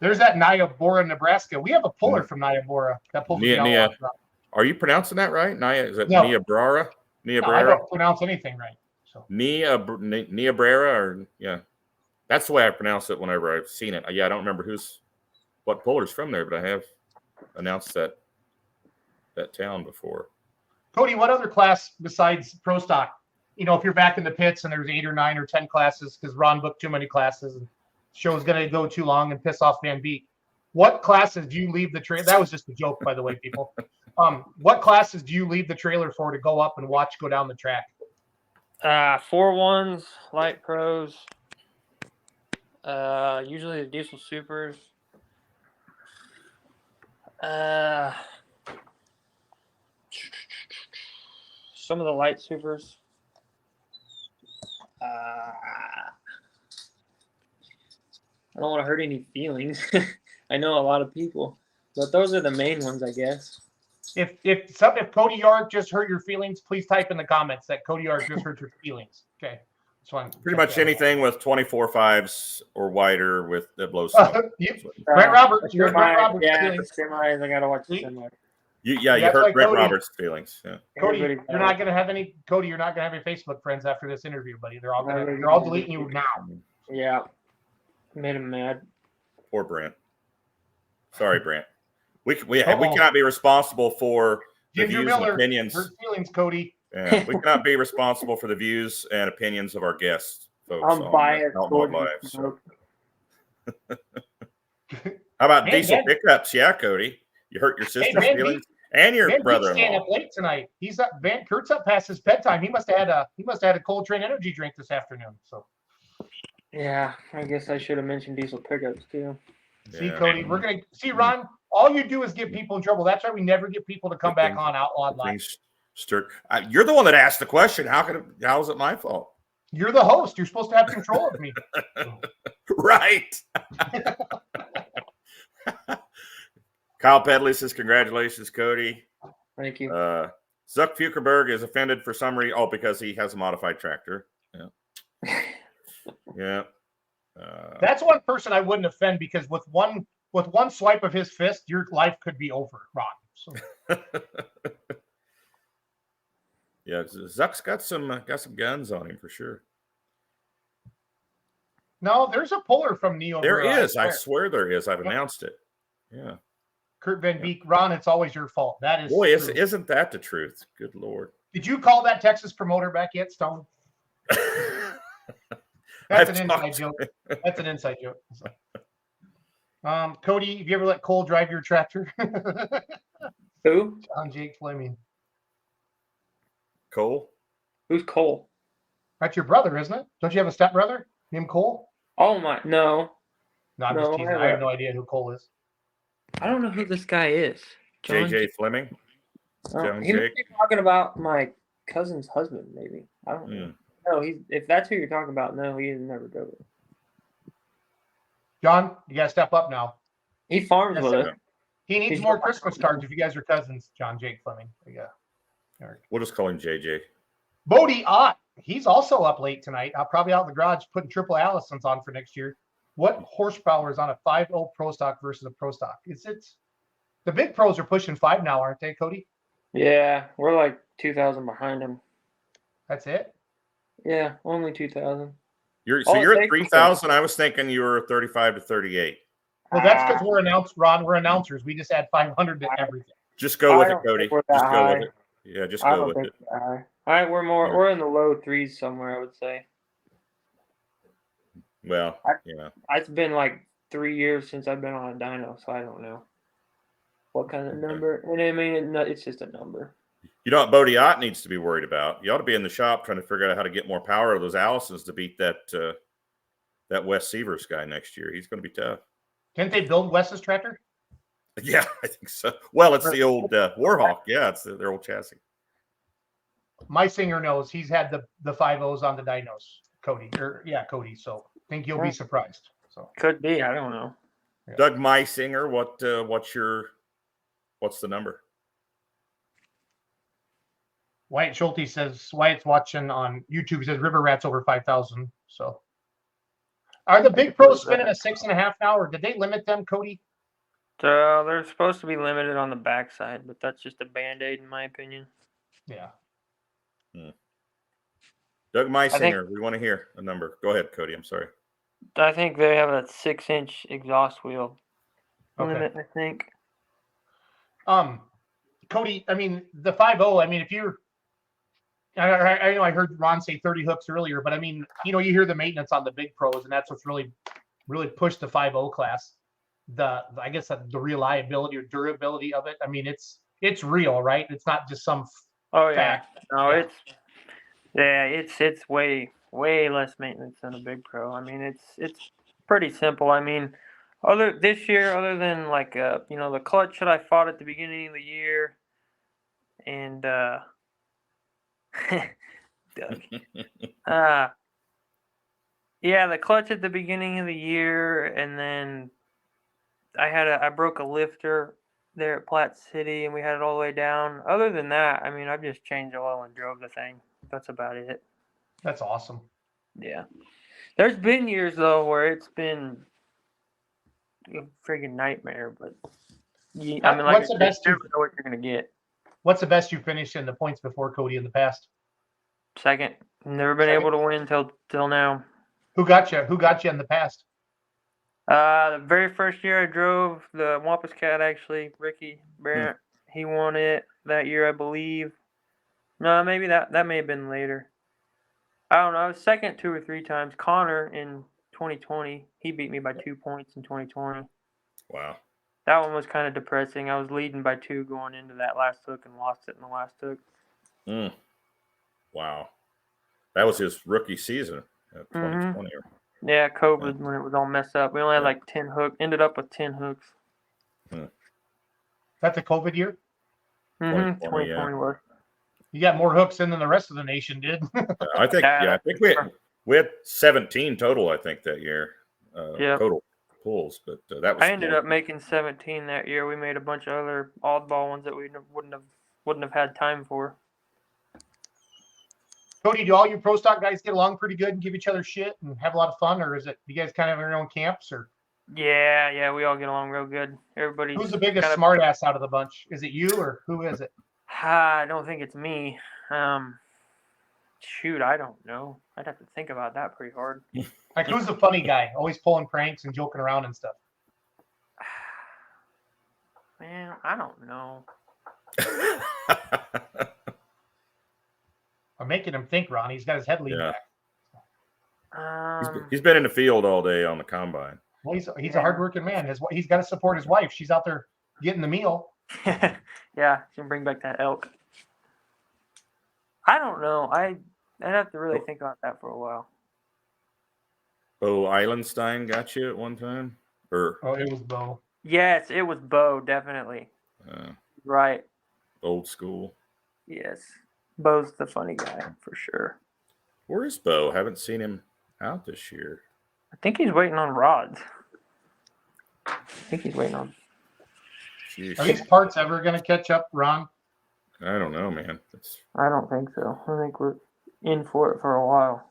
there's that Niobrara, Nebraska. We have a puller from Niobrara. That pulls Nia. Are you pronouncing that right? Is it No. Niobrara? No, I don't pronounce anything right. So Niobrara, that's the way I pronounce it whenever I've seen it. Yeah, I don't remember what puller's from there, but I have announced that town before. Cody, what other class besides pro stock? If you're back in the pits and there's 8 or 9 or 10 classes because Ron booked too many classes and the show's going to go too long and piss off Van Beek. What classes do you leave the trailer? That was just a joke, by the way, people. What classes do you leave the trailer for to go up and watch go down the track? 4-1s, light pros, usually the diesel supers. Some of the light supers. I don't want to hurt any feelings. I know a lot of people, but those are the main ones, I guess. If Cody Yarick just hurt your feelings, please type in the comments that Cody Yarick just hurt your feelings. Okay. Pretty much anything with 24 5s or wider that blows smoke. Brett Roberts. You're Brett Roberts. Semis. I gotta watch the semi. You hurt Brett Roberts' feelings. Yeah. Cody, you're not gonna have any Facebook friends after this interview, buddy. They're all deleting you now. Yeah. Made him mad. Poor Brent. Sorry, Brent. We cannot be responsible for the views and opinions. Hurt feelings, Cody. Yeah, we cannot be responsible for the views and opinions of our guests, folks. I'm biased. So. How about diesel pickups? Yeah, Cody. You hurt your sister's feelings and your brother-in-law. Staying up late tonight. Kurt's up past his bedtime. He must have had a Cold Train energy drink this afternoon. So. Yeah, I guess I should have mentioned diesel pickups too. See, Cody, we're gonna see Ron. All you do is get people in trouble. That's why we never get people to come back on Outlawed Live. You're the one that asked the question. How is it my fault? You're the host. You're supposed to have control of me. Right. Kyle Pedley says, "Congratulations, Cody." Thank you. Zuck Fukerberg is offended for some reason. Oh, because he has a modified tractor. Yeah. Yeah. That's one person I wouldn't offend because with one swipe of his fist, your life could be over, Ron. So. Yeah, Zuck's got some guns on him for sure. No, there's a puller from Neo. There is. I swear there is. I've announced it. Yeah. Kurt Van Beek, Ron, it's always your fault. That is. Boy, isn't that the truth? Good Lord. Did you call that Texas promoter back yet, Stone? That's an inside joke. That's an inside joke. Cody, have you ever let Cole drive your tractor? Who? John Jake Fleming. Cole? Who's Cole? That's your brother, isn't it? Don't you have a stepbrother named Cole? Oh my, no. No, I'm just teasing. I have no idea who Cole is. I don't know who this guy is. JJ Fleming? He must be talking about my cousin's husband, maybe. I don't know. No, if that's who you're talking about, no, he never go there. John, you got to step up now. He farms with it. He needs more Christmas cards if you guys are cousins, John Jake Fleming. Yeah. We'll just call him JJ. Bodie Ott, he's also up late tonight. I'll probably out in the garage putting triple Allisons on for next year. What horsepower is on a 5.0 Pro Stock versus a Pro Stock? It's the big pros are pushing 5 now, aren't they, Cody? Yeah, we're like 2,000 behind him. That's it. Yeah, only 2,000. You're All it you're at takes is 3,000. I was thinking you were 35 to 38. Well, that's because we're announced, Ron. We're announcers. We just add 500 to everything. Just go I with it, don't think Cody. we're that Just go with high. it. Yeah, just I go don't with think it. we're that high. All right, we're in the low threes somewhere, I would say. Well, yeah. It's been like 3 years since I've been on a dyno, so I don't know what kind of number. And I mean, it's just a number. You know what Bodie Ott needs to be worried about? You ought to be in the shop trying to figure out how to get more power of those Allisons to beat that Wes Severs guy next year. He's going to be tough. Didn't they build Wes's tractor? Yeah, I think so. Well, it's the old Warhawk. Yeah, it's their old chassis. My singer knows he's had the 5.0s on the dynos, Cody. Cody. So I think you'll be surprised. So Could be. I don't know. Yeah. Doug Meisinger, what's the number? Wyatt Schulte says Wyatt's watching on YouTube. He says River Rat's over 5,000. So are the big pros spinning a 6.5 now, or did they limit them, Cody? So they're supposed to be limited on the backside, but that's just a band-aid in my opinion. Yeah. Doug Meisinger, we want to hear a number. Go ahead, Cody. I'm sorry. I think they have a 6-inch exhaust wheel limit, I think. Cody, I mean, the 5.0, I mean, if you're, I know I heard Ron say 30 hooks earlier, but I mean, you hear the maintenance on the big pros, and that's what's really pushed the 5.0 class. I guess the reliability or durability of it. I mean, it's real, right? It's not just some fact. No, it's way less maintenance than a big pro. I mean, it's pretty simple. I mean, other than like the clutch that I fought at the beginning of the year, and Doug, the clutch at the beginning of the year, and then I broke a lifter there at Platte City, and we had it all the way down. Other than that, I mean, I've just changed oil and drove the thing. That's about it. That's awesome. Yeah. There's been years, though, where it's been a friggin' nightmare, but what's the best you never know what you're going to get. What's the best you finished in the points before, Cody, in the past? Second. Never been able to win till now. Who got you? Who got you in the past? The very first year I drove the Wampus Cat, actually, Ricky Barrett, he won it that year, I believe. No, maybe that may have been later. I don't know. I was second 2 or 3 times. Connor in 2020, he beat me by 2 points in 2020. Wow. That one was kind of depressing. I was leading by 2 going into that last hook and lost it in the last hook. Wow. That was his rookie season, 2020. Yeah, COVID when it was all messed up. We only had like 10 hooks. Ended up with 10 hooks. That's a COVID year? 2020 was. You got more hooks in than the rest of the nation did. I think we had 17 total, I think, that year. Total pulls, but that was. I ended up making 17 that year. We made a bunch of other oddball ones that we wouldn't have had time for. Cody, do all you pro stock guys get along pretty good and give each other shit and have a lot of fun, or is it you guys kind of have your own camps? Or yeah, we all get along real good. Everybody. Who's the biggest smartass out of the bunch? Is it you or who is it? I don't think it's me. Shoot, I don't know. I'd have to think about that pretty hard. Like, who's the funny guy, always pulling pranks and joking around and stuff? Man, I don't know. I'm making him think, Ron. He's got his head leaned back. He's been in the field all day on the combine. Well, he's a hardworking man. He's got to support his wife. She's out there getting the meal. Yeah, she can bring back that elk. I don't know. I'd have to really think about that for a while. Bo Eilenstein got you at one time? It was Bo. Yes, it was Bo, definitely. Right. Old school. Yes. Bo's the funny guy, for sure. Where is Bo? Haven't seen him out this year. I think he's waiting on rods. Jeez. Are these parts ever going to catch up, Ron? I don't know, man. I don't think so. I think we're in for it for a while.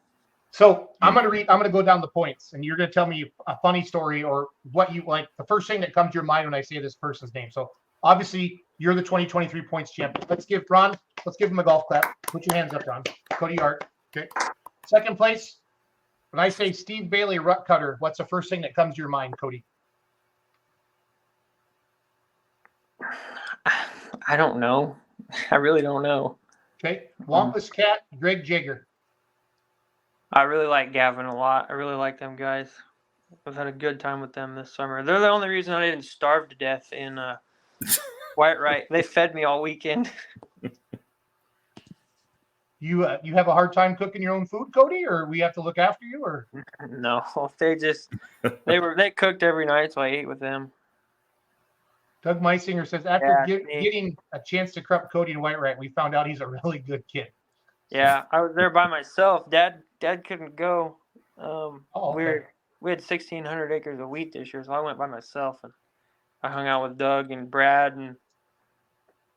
So I'm going to go down the points, and you're going to tell me a funny story or what you like. The first thing that comes to your mind when I say this person's name. So Obviously, you're the 2023 points champion. Let's give him a golf clap. Put your hands up, Ron. Cody Yarick. Okay. Second place. When I say Steve Bailey rut cutter, what's the first thing that comes to your mind, Cody? I don't know. I really don't know. Okay. Wampus Cat, Greg Jagger. I really like Gavin a lot. I really like them guys. I've had a good time with them this summer. They're the only reason I didn't starve to death in White Right. They fed me all weekend. You have a hard time cooking your own food, Cody, or we have to look after you, or No, they cooked every night, so I ate with them. Doug Meisinger says after getting a chance to crop Cody to White Right, we found out he's a really good kid. Yeah, I was there by myself. Dad couldn't go. Okay. We had 1,600 acres of wheat this year, so I went by myself and I hung out with Doug and Brad and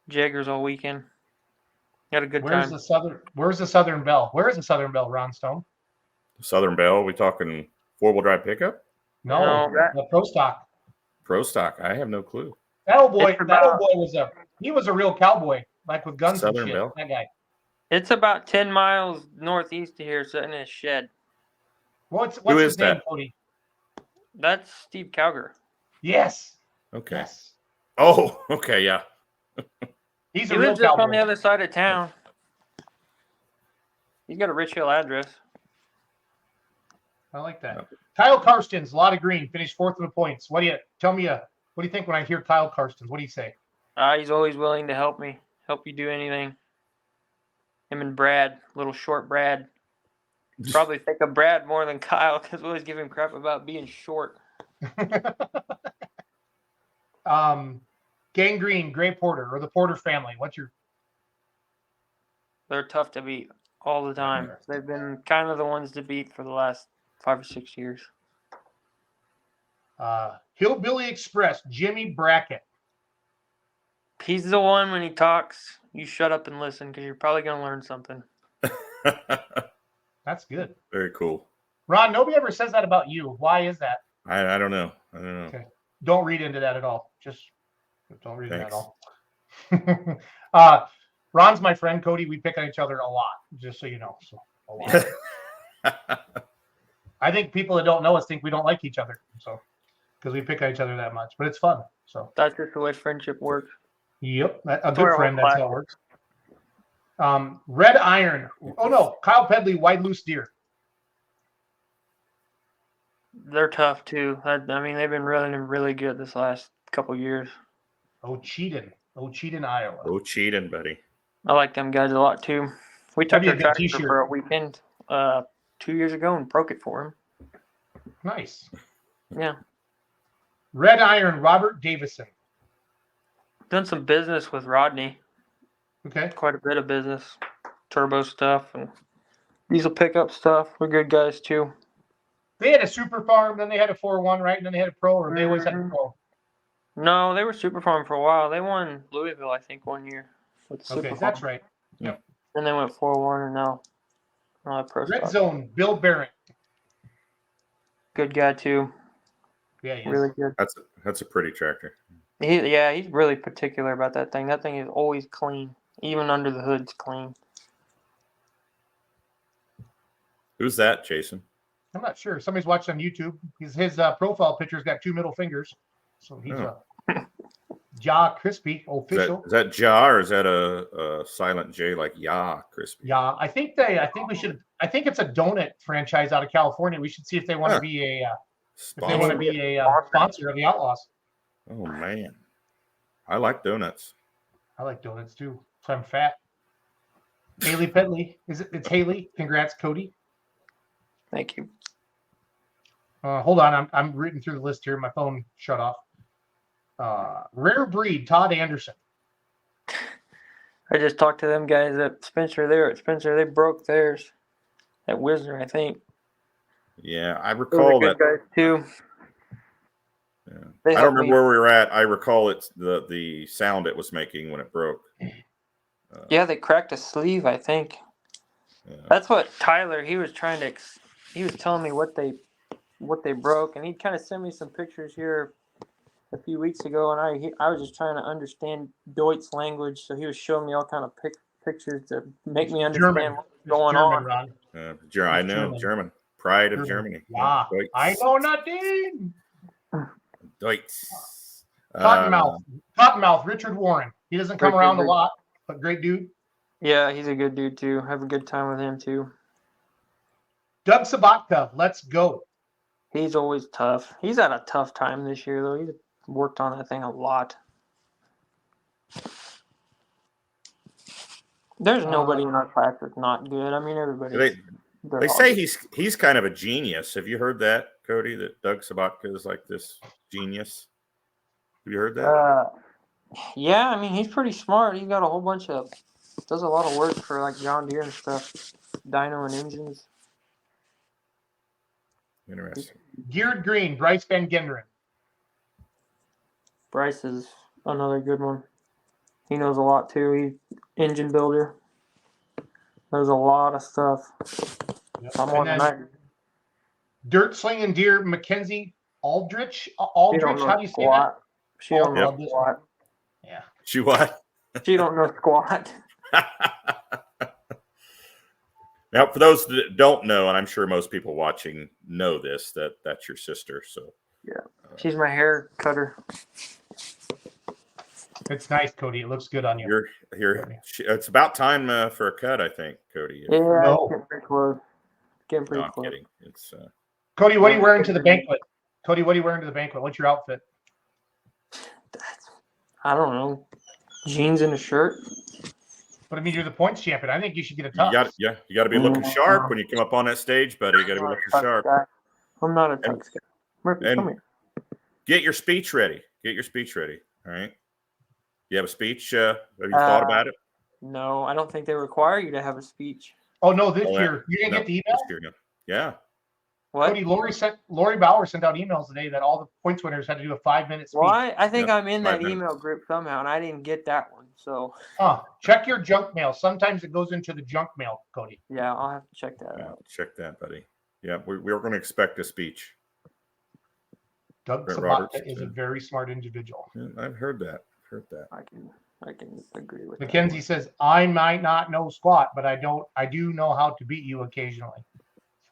Jaggers all weekend. Had a good time. Where's the Southern Belle? Where is the Southern Belle, Ron Stone? Southern Belle. We talking 4-wheel drive pickup? No, the Pro Stock. Pro Stock. I have no clue. That old boy was a real cowboy, like with guns Southern and shit. Belle. That guy. It's about 10 miles northeast of here, sitting in a shed. What's Who his is name, that? Cody? That's Steve Cowger. Yes. Okay. Yes. Oh, okay, yeah. He's He a real lives just cowboy. on the other side of town. He's got a Rich Hill address. I like that. Kyle Karstens, a lot of green, finished 4th in the points. What do you think when I hear Kyle Karstens? What do you say? He's always willing to help you do anything. Him and Brad, little short Brad. Probably think of Brad more than Kyle because we always give him crap about being short. Gangrene, Gray Porter, or the Porter family. They're tough to beat all the time. They've been kind of the ones to beat for the last 5 or 6 years. Hillbilly Express, Jimmy Brackett. He's the one when he talks, you shut up and listen because you're probably going to learn something. That's good. Very cool. Ron, nobody ever says that about you. Why is that? I don't know. Okay. Don't read into that at all. Just don't read into that at all. Ron's my friend, Cody. We pick on each other a lot, just so you know. So a lot. I think people that don't know us think we don't like each other. So because we pick on each other that much. But it's fun. So that's just the way friendship works. Yep. A good friend, that's how it works. Red Iron. Oh no, Kyle Pedley, Wide Loose Deer. They're tough too. I mean, they've been running really good this last couple of years. Cheatin, Iowa. Cheatin, buddy. I like them guys a lot too. We took their tractor for a weekend 2 years ago and broke it for him. Nice. Yeah. Red Iron, Robert Davison. Done some business with Rodney. Okay. Quite a bit of business. Turbo stuff and diesel pickup stuff. We're good guys too. They had a super farm, then they had a 4-1, right? And then they had a pro, or they always had a pro? No, they were super farm for a while. They won Louisville, I think, 1 year. Okay, that's right. Yep. Then they went 4-1 and now pro Red stock. Zone, Bill Barrett. Good guy too. Yeah, he really is. good. That's a pretty tractor. He's really particular about that thing. That thing is always clean. Even under the hood's clean. Who's that, Jason? I'm not sure. Somebody's watching on YouTube. His profile picture's got 2 middle fingers. So he's Ja Crispy, official. Is that Ja or is that a silent J like Ya Crispy? Yeah, I think it's a donut franchise out of California. We should see if they want to be a sponsor of the Outlaws. Oh man. I like donuts. I like donuts too. So I'm fat. Haley Pedley. It's Haley. Congrats, Cody. Thank you. Hold on. I'm reading through the list here. My phone shut off. Rare Breed, Todd Anderson. I just talked to them guys at Spencer. They were at Spencer. They broke theirs at Wisner, I think. Yeah, I recall that. Guys too. Yeah. I don't remember where we were at. I recall it's the sound it was making when it broke. Yeah, they cracked a sleeve, I think. Yeah. That's what Tyler. He was trying to. He was telling me what they broke, and he kind of sent me some pictures here a few weeks ago, and I was just trying to understand Deutsch language, so he was showing me all kind of pictures to make me understand German. what was It's going German, on. Ron. I know German. Pride of Germany. Yeah. Deutsch. I know nothing. Deutsch. Cottonmouth, Richard Warren. He doesn't come around a lot, but great dude. Yeah, he's a good dude too. Have a good time with him too. Doug Sabatka, let's go. He's always tough. He's had a tough time this year though. He's worked on that thing a lot. There's nobody in our class that's not good. I mean, everybody. They say he's kind of a genius. Have you heard that, Cody? That Doug Sabatka is like this genius. Have you heard that? Yeah, I mean he's pretty smart. He's got a whole bunch of does a lot of work for like John Deere and stuff, dyno and engines. Interesting. Geared Green, Bryce Van Genderen. Bryce is another good one. He knows a lot too. He's engine builder. Knows a lot of stuff. Yep. Dirt Slinging Deer, Mackenzie Aldrich. Aldrich, how do you say that? She don't know squat. Yeah. She what? She don't know squat. Now, for those that don't know, and I'm sure most people watching know this, that's your sister. So yeah, she's my hair cutter. It's nice, Cody. It looks good on you. It's about time for a cut, I think, Cody. Yeah, no. Getting pretty close. Getting pretty close. Kidding. It's Cody, what are you wearing to the banquet? Cody, what are you wearing to the banquet? What's your outfit? I don't know. Jeans and a shirt. But I mean, you're the points champion. I think you should get a tux. You got to be looking sharp when you come up on that stage, buddy. You got to be looking sharp. Guy. I'm not a tux guy. Murphy, come here. Get your speech ready. All right. You have a speech? Have you thought about it? No, I don't think they require you to have a speech. Oh no, this year you didn't get the email. This year, yeah. What? Cody, Lori Bauer sent out emails today that all the points winners had to do a 5-minute speech. Well, I think I'm in that email group somehow, and I didn't get that one. So. Check your junk mail. Sometimes it goes into the junk mail, Cody. Yeah, I'll have to check that out. Check that, buddy. Yeah, we're going to expect a speech. Doug Sabatka is a very smart individual. Yeah, I've heard that. I can agree with Mackenzie says, I might not know squat, but I do know how to beat you occasionally.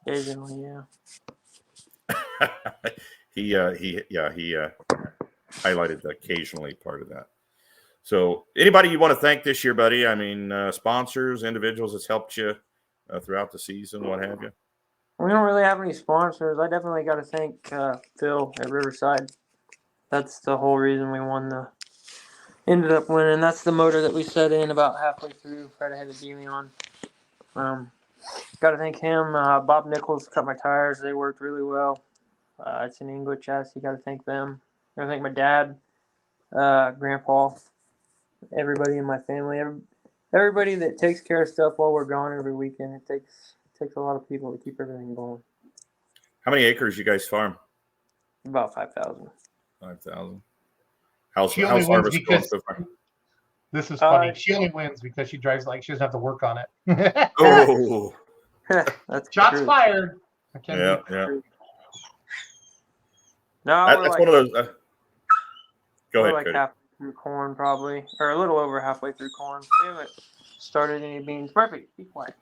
Occasionally, yeah. he highlighted the occasionally part of that. So anybody you want to thank this year, buddy? I mean, sponsors, individuals that's helped you throughout the season, what have you? We don't really have any sponsors. I definitely got to thank Phil at Riverside. That's the whole reason we ended up winning. That's the motor that we set in about halfway through, right ahead of Deleon. Got to thank him. Bob Nichols cut my tires. They worked really well. It's an English chassis. Got to thank them. Got to thank my dad, Grandpa, everybody in my family, everybody that takes care of stuff while we're gone every weekend. It takes a lot of people to keep everything going. How many acres you guys farm? About 5,000. 5,000. How's harvest going so far? This is funny. She only wins because she drives like she doesn't have to work on it. Oh, that's shots true. fired. Yeah. No, that's one of those. Go ahead, like Cody. halfway through corn, probably, or a little over halfway through corn. We haven't started any beans. Murphy, be quiet.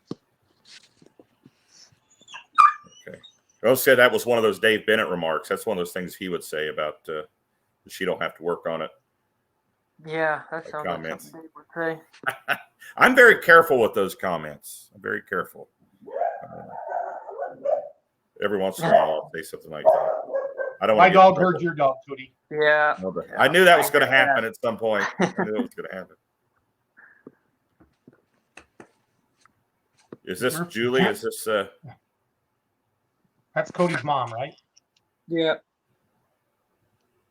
Okay. I also said that was one of those Dave Bennett remarks. That's one of those things he would say about she don't have to work on it. Yeah, that sounds comments. like something Dave would say. I'm very careful with those comments. I'm very careful. Every once in a while, I'll say something like that. I don't. My dog heard your dog, Cody. Yeah. I knew that was going to happen at some point. I knew it was going to happen. Is this Julie? Is this? That's Cody's mom, right? Yeah.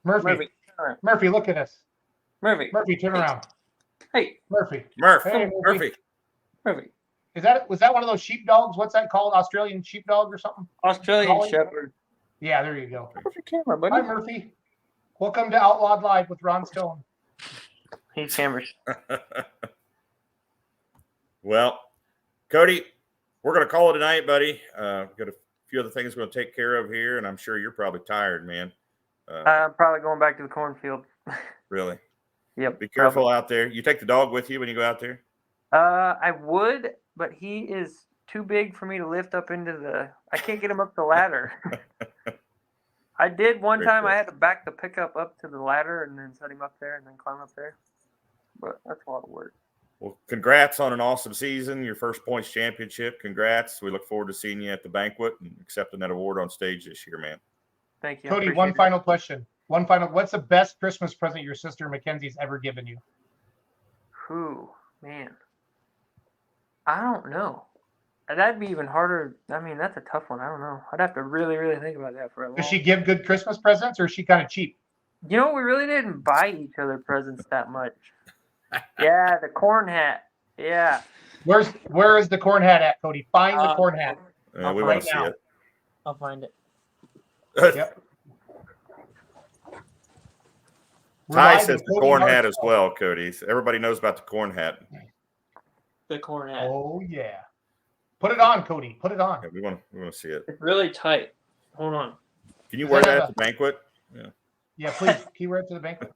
Murphy, look at us. Murphy, turn around. Hey, Murphy. Hey, Murphy. Was that one of those sheepdogs? What's that called? Australian sheepdog or something? Australian Shepherd. Yeah, there you go. Where's your camera, buddy? Hi, Murphy. Welcome to Outlawed Live with Ron Stone. He's cameras. Well, Cody, we're going to call it a night, buddy. Got a few other things we're going to take care of here, and I'm sure you're probably tired, man. I'm probably going back to the cornfield. Really? Yep. Be careful out there. You take the dog with you when you go out there? I would, but he is too big for me to lift up into the. I can't get him up the ladder. I did one Very time. cool. I had to back the pickup up to the ladder and then set him up there and then climb up there. But that's a lot of work. Well, congrats on an awesome season, your first points championship. Congrats. We look forward to seeing you at the banquet and accepting that award on stage this year, man. Thank you. Cody, one final question. What's the best Christmas present your sister Mackenzie's ever given you? Whew, man. I don't know. That'd be even harder. I mean, that's a tough one. I don't know. I'd have to really, really think about that for a long Does she give good Christmas presents, or is she kind of cheap? You know, we really didn't buy each other presents that much. Yeah, the corn hat. Yeah. Where is the corn hat at, Cody? Find the corn hat. We find want it to see now. it. I'll find it. Yep. Ty Live says in the Cody corn Yarick hat as Show. well, Cody. Everybody knows about the corn hat. The corn hat. Oh yeah. Put it on, Cody. Put it on. Yeah, we want to see it. It's really tight. Hold on. Can you wear that at the banquet? Yeah. Yeah, please. Can you wear it to the banquet?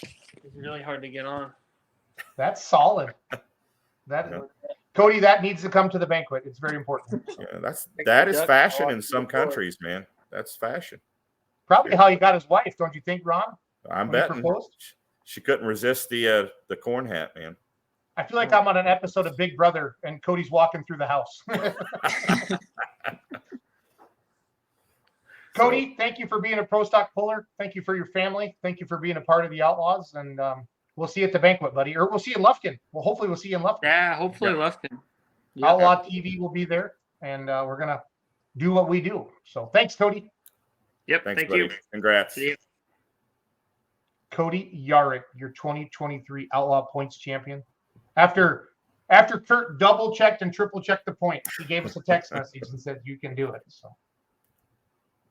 It's really hard to get on. That's solid. Cody, that needs to come to the banquet. It's very important. Yeah, that is fashion in some countries, man. That's fashion. Probably how he got his wife, don't you think, Ron? I'm When he betting proposed? she couldn't resist the corn hat, man. I feel like I'm on an episode of Big Brother and Cody's walking through the house. Cody, thank you for being a pro stock puller. Thank you for your family. Thank you for being a part of the Outlaws. And we'll see you at the banquet, buddy. Or we'll see you in Lufkin. Well, hopefully we'll see you in Lufkin. Yeah, hopefully Lufkin. Yeah. Outlaw TV will be there. And we're going to do what we do. So thanks, Cody. Yep, Thanks, thank buddy. you. Congrats. See you. Cody Yarick, your 2023 Outlaw Points champion. After Kurt double checked and triple checked the points, he gave us a text message and said, "You can do it." So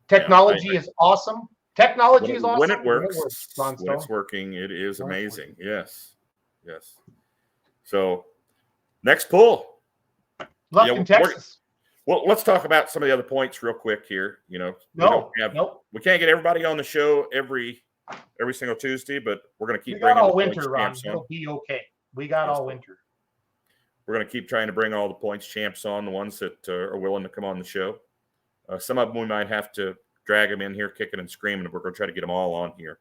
technology is awesome. Technology is awesome When it works, Ron when it's Stone. working, it is amazing. Yes. So next pull. Lufkin, Texas. Well, let's talk about some of the other points real quick here. You know, Nope. we can't get everybody on the show every single Tuesday, but we're going to keep We got bringing all the winter, points Ron. champs on. It'll be okay. We got all winter. We're going to keep trying to bring all the points champs on, the ones that are willing to come on the show. Some of them we might have to drag them in here kicking and screaming, but we're going to try to get them all on here.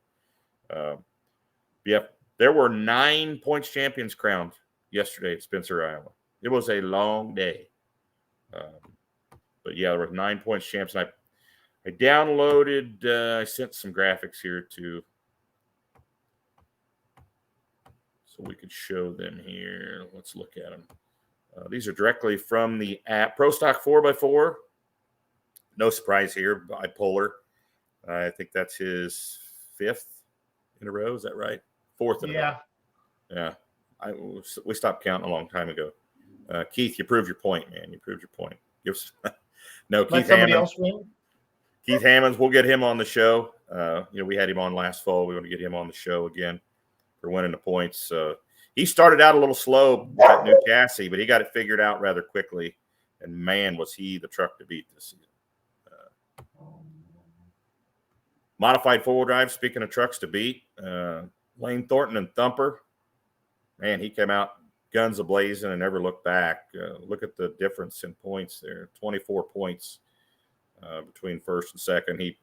There were 9 points champions crowned yesterday at Spencer, Iowa. It was a long day. But yeah, there were 9 points champs. And I downloaded, I sent some graphics here too, so we could show them here. Let's look at them. These are directly from the app. Pro Stock 4x4. No surprise here. Bipolar. I think that's his 5th in a row. Is that right? 4th in a row. Yeah. We stopped counting a long time ago. Keith, you proved your point, man. You proved your point. No, Let Keith somebody Hammond. else win. Keith Hammonds, we'll get him on the show. We had him on last fall. We want to get him on the show again for winning the points. He started out a little slow at New Cassie, but he got it figured out rather quickly. And man, was he the truck to beat this season. Modified four-wheel drive, speaking of trucks to beat, Lane Thornton and Thumper. Man, he came out guns a-blazing and never looked back. Look at the difference in points there, 24 points between first and second. He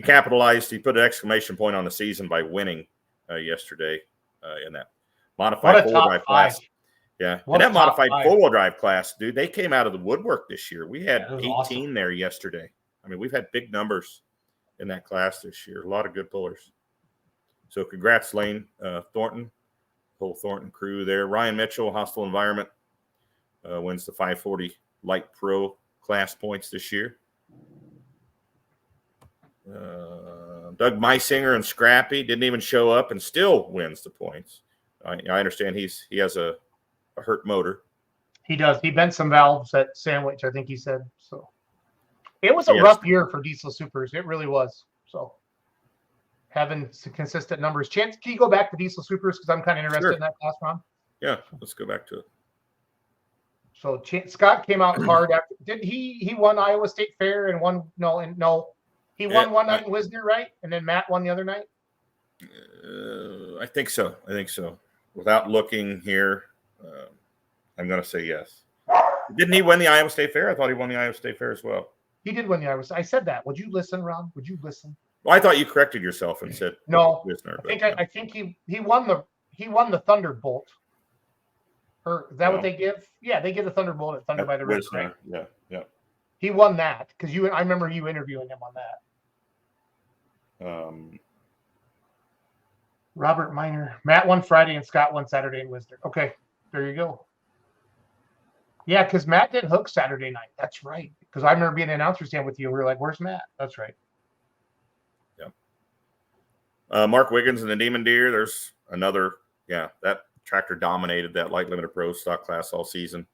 capitalized. He put an exclamation point on the season by winning yesterday in that modified four-wheel drive class. Yeah, and that modified four-wheel drive class, dude, they came out of the woodwork this year. We had 18 awesome there yesterday. I mean, we've had big numbers in that class this year. A lot of good pullers. So congrats, Lane Thornton, whole Thornton crew there. Ryan Mitchell, Hostile Environment, wins the 540 Light Pro class points this year. Doug Meisinger and Scrappy didn't even show up and still wins the points. I understand he has a hurt motor. He does. He bent some valves at Sandwich, I think he said. So it was a rough year for Diesel Supers. It really was. So having some consistent numbers. Chance, can you go back to Diesel Supers? Because I'm kind of interested in that class, Ron. Yeah, let's go back to it. So Scott came out hard after. Did he won Iowa State Fair and won? No. He won one night in Wisner, right? And then Matt won the other night? I think so. Without looking here, I'm going to say yes. Didn't he win the Iowa State Fair? I thought he won the Iowa State Fair as well. He did win the Iowa State. I said that. Would you listen, Ron? Would you listen? Well, I thought you corrected yourself and said no. Wisner, I think he won the Thunderbolt. Or is that what they give? Yeah, they give the Thunderbolt at Thunder by the Ridge. Right? Yeah. He won that because I remember you interviewing him on that. Robert Miner. Matt won Friday and Scott won Saturday in Wisner. Okay, there you go. Yeah, because Matt didn't hook Saturday night. That's right. Because I remember being an announcer stand with you. And we were like, "Where's Matt?" That's right. Yeah. Mark Wiggins and the Demon Deer. There's another. Yeah, that tractor dominated that light limited pro stock class all season.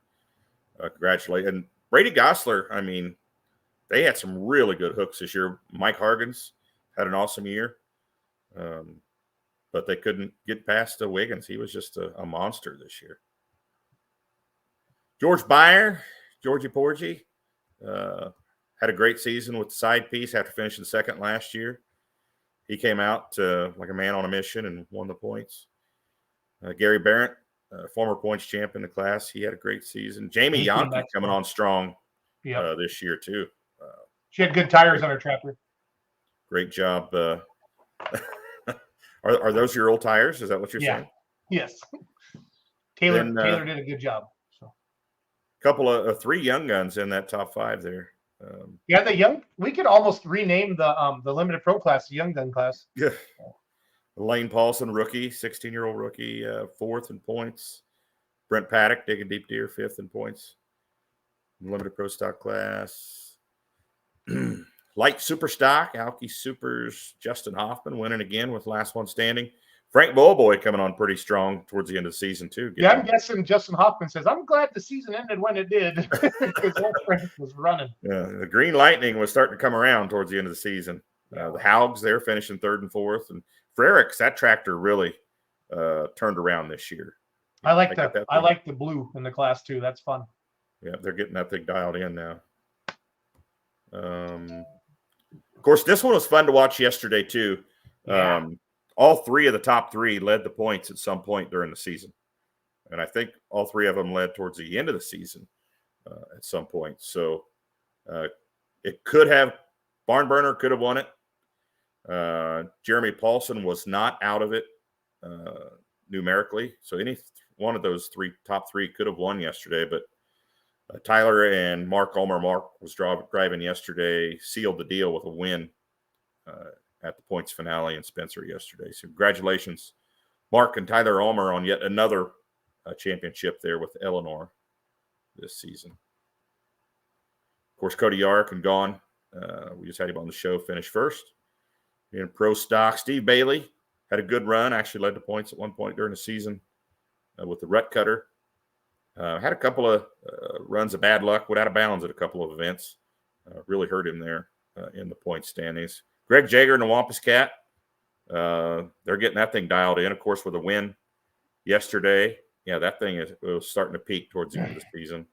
Congratulations. And Brady Gosler. I mean, they had some really good hooks this year. Mike Hargens had an awesome year. But they couldn't get past Wiggins. He was just a monster this year. George Byer, Georgie Porgy, had a great season with the side piece after finishing second last year. He came out like a man on a mission and won the points. Gary Barrett, former points champ in the class, he had a great season. Jamie Yankee coming on strong this year too. She had good tires on her tractor. Great job. Are those your old tires? Is that what you're saying? Yes. Taylor did a good job. So, couple of three young guns in that top five there. The young. We could almost rename the limited pro class the young gun class. Yeah. Lane Paulson, rookie, 16-year-old rookie, fourth in points. Brent Paddock, digging deep deer, fifth in points. Limited pro stock class. Light super stock, Alki Supers, Justin Hoffman winning again with last one standing. Frank Bowboy coming on pretty strong towards the end of the season too. I'm guessing Justin Hoffman says, "I'm glad the season ended when it did," because old Frank was running. Yeah, the Green Lightning was starting to come around towards the end of the season. The Haugs, they're finishing third and fourth, and for Eric's, that tractor really turned around this year. I like the blue in the class too. That's fun. Yeah, they're getting that thing dialed in now. Of course, this one was fun to watch yesterday too. Yeah. All three of the top three led the points at some point during the season, and I think all three of them led towards the end of the season at some point. So it could have Barn Burner could have won it. Jeremy Paulson was not out of it numerically, so any one of those top three could have won yesterday, but Tyler and Mark Ulmer. Mark was driving yesterday, sealed the deal with a win at the points finale in Spencer yesterday. So congratulations, Mark and Tyler Ulmer, on yet another championship there with Eleanor this season. Of course, Cody Yarick and Gone. We just had him on the show, finished first. In pro stock, Steve Bailey had a good run, actually led the points at one point during the season with the rut cutter. Had a couple of runs of bad luck, went out of bounds at a couple of events. Really hurt him there in the point standings. Greg Jager and the Wampus Cat, they're getting that thing dialed in, of course, with a win yesterday. Yeah, that thing was starting to peak towards the end of the season.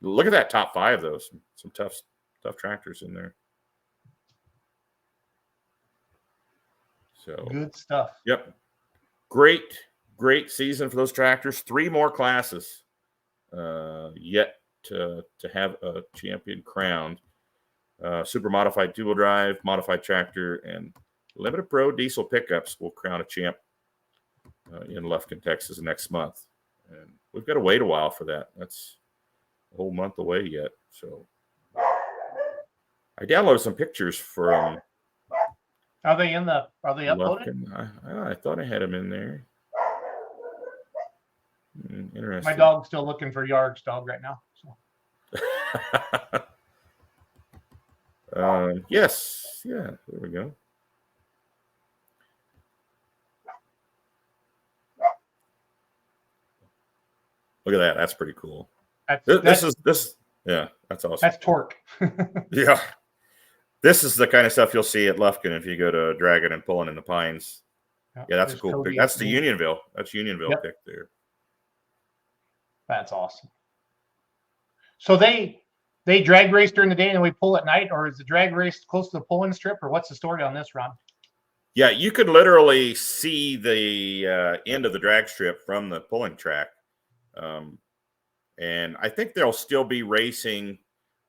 Look at that top five, though. Some tough tractors in there. So good stuff. Yep. Great season for those tractors. Three more classes yet to have a champion crowned. Super modified two-wheel drive, modified tractor, and limited pro diesel pickups will crown a champ in Lufkin, Texas next month. And we've got to wait a while for that. That's a whole month away yet. So I downloaded some pictures from. Are they uploaded? I thought I had them in there. Interesting. My dog's still looking for Yard's dog right now. So. Yes. Yeah, there we go. Look at that. That's pretty cool. This is that's awesome. That's torque. Yeah. This is the kind of stuff you'll see at Lufkin if you go to Dragon and Pulling in the Pines. Yeah, that's a cool pick. That's the Unionville. That's Unionville pick there. That's awesome. So they they drag race during the day and we pull at night, or is the drag race close to the pull-in strip, or what's the story on this, Ron? Yeah, you could literally see the end of the drag strip from the pulling track. And I think they'll still be racing,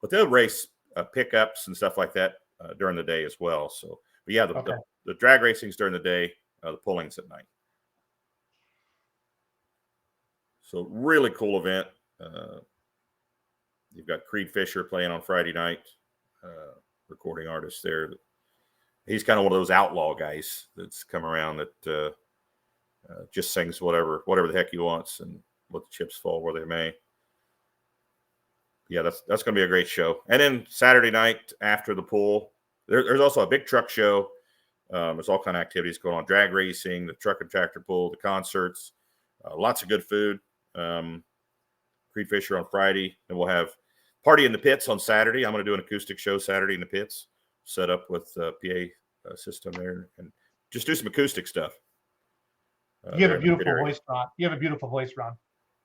but they'll race pickups and stuff like that during the day as well. So, but yeah, the drag racing's during the day, the pulling's at night. So really cool event. You've got Creed Fisher playing on Friday night, recording artist there. He's kind of one of those outlaw guys that's come around that just sings whatever the heck he wants and let the chips fall where they may. Yeah, that's going to be a great show. And then Saturday night after the pool, there's also a big truck show. There's all kind of activities going on: drag racing, the truck and tractor pull, the concerts, lots of good food. Creed Fisher on Friday, and we'll have Party in the Pits on Saturday. I'm going to do an acoustic show Saturday in the pits, set up with PA system there, and just do some acoustic stuff. You have a beautiful voice, Ron. You have a beautiful voice, Ron.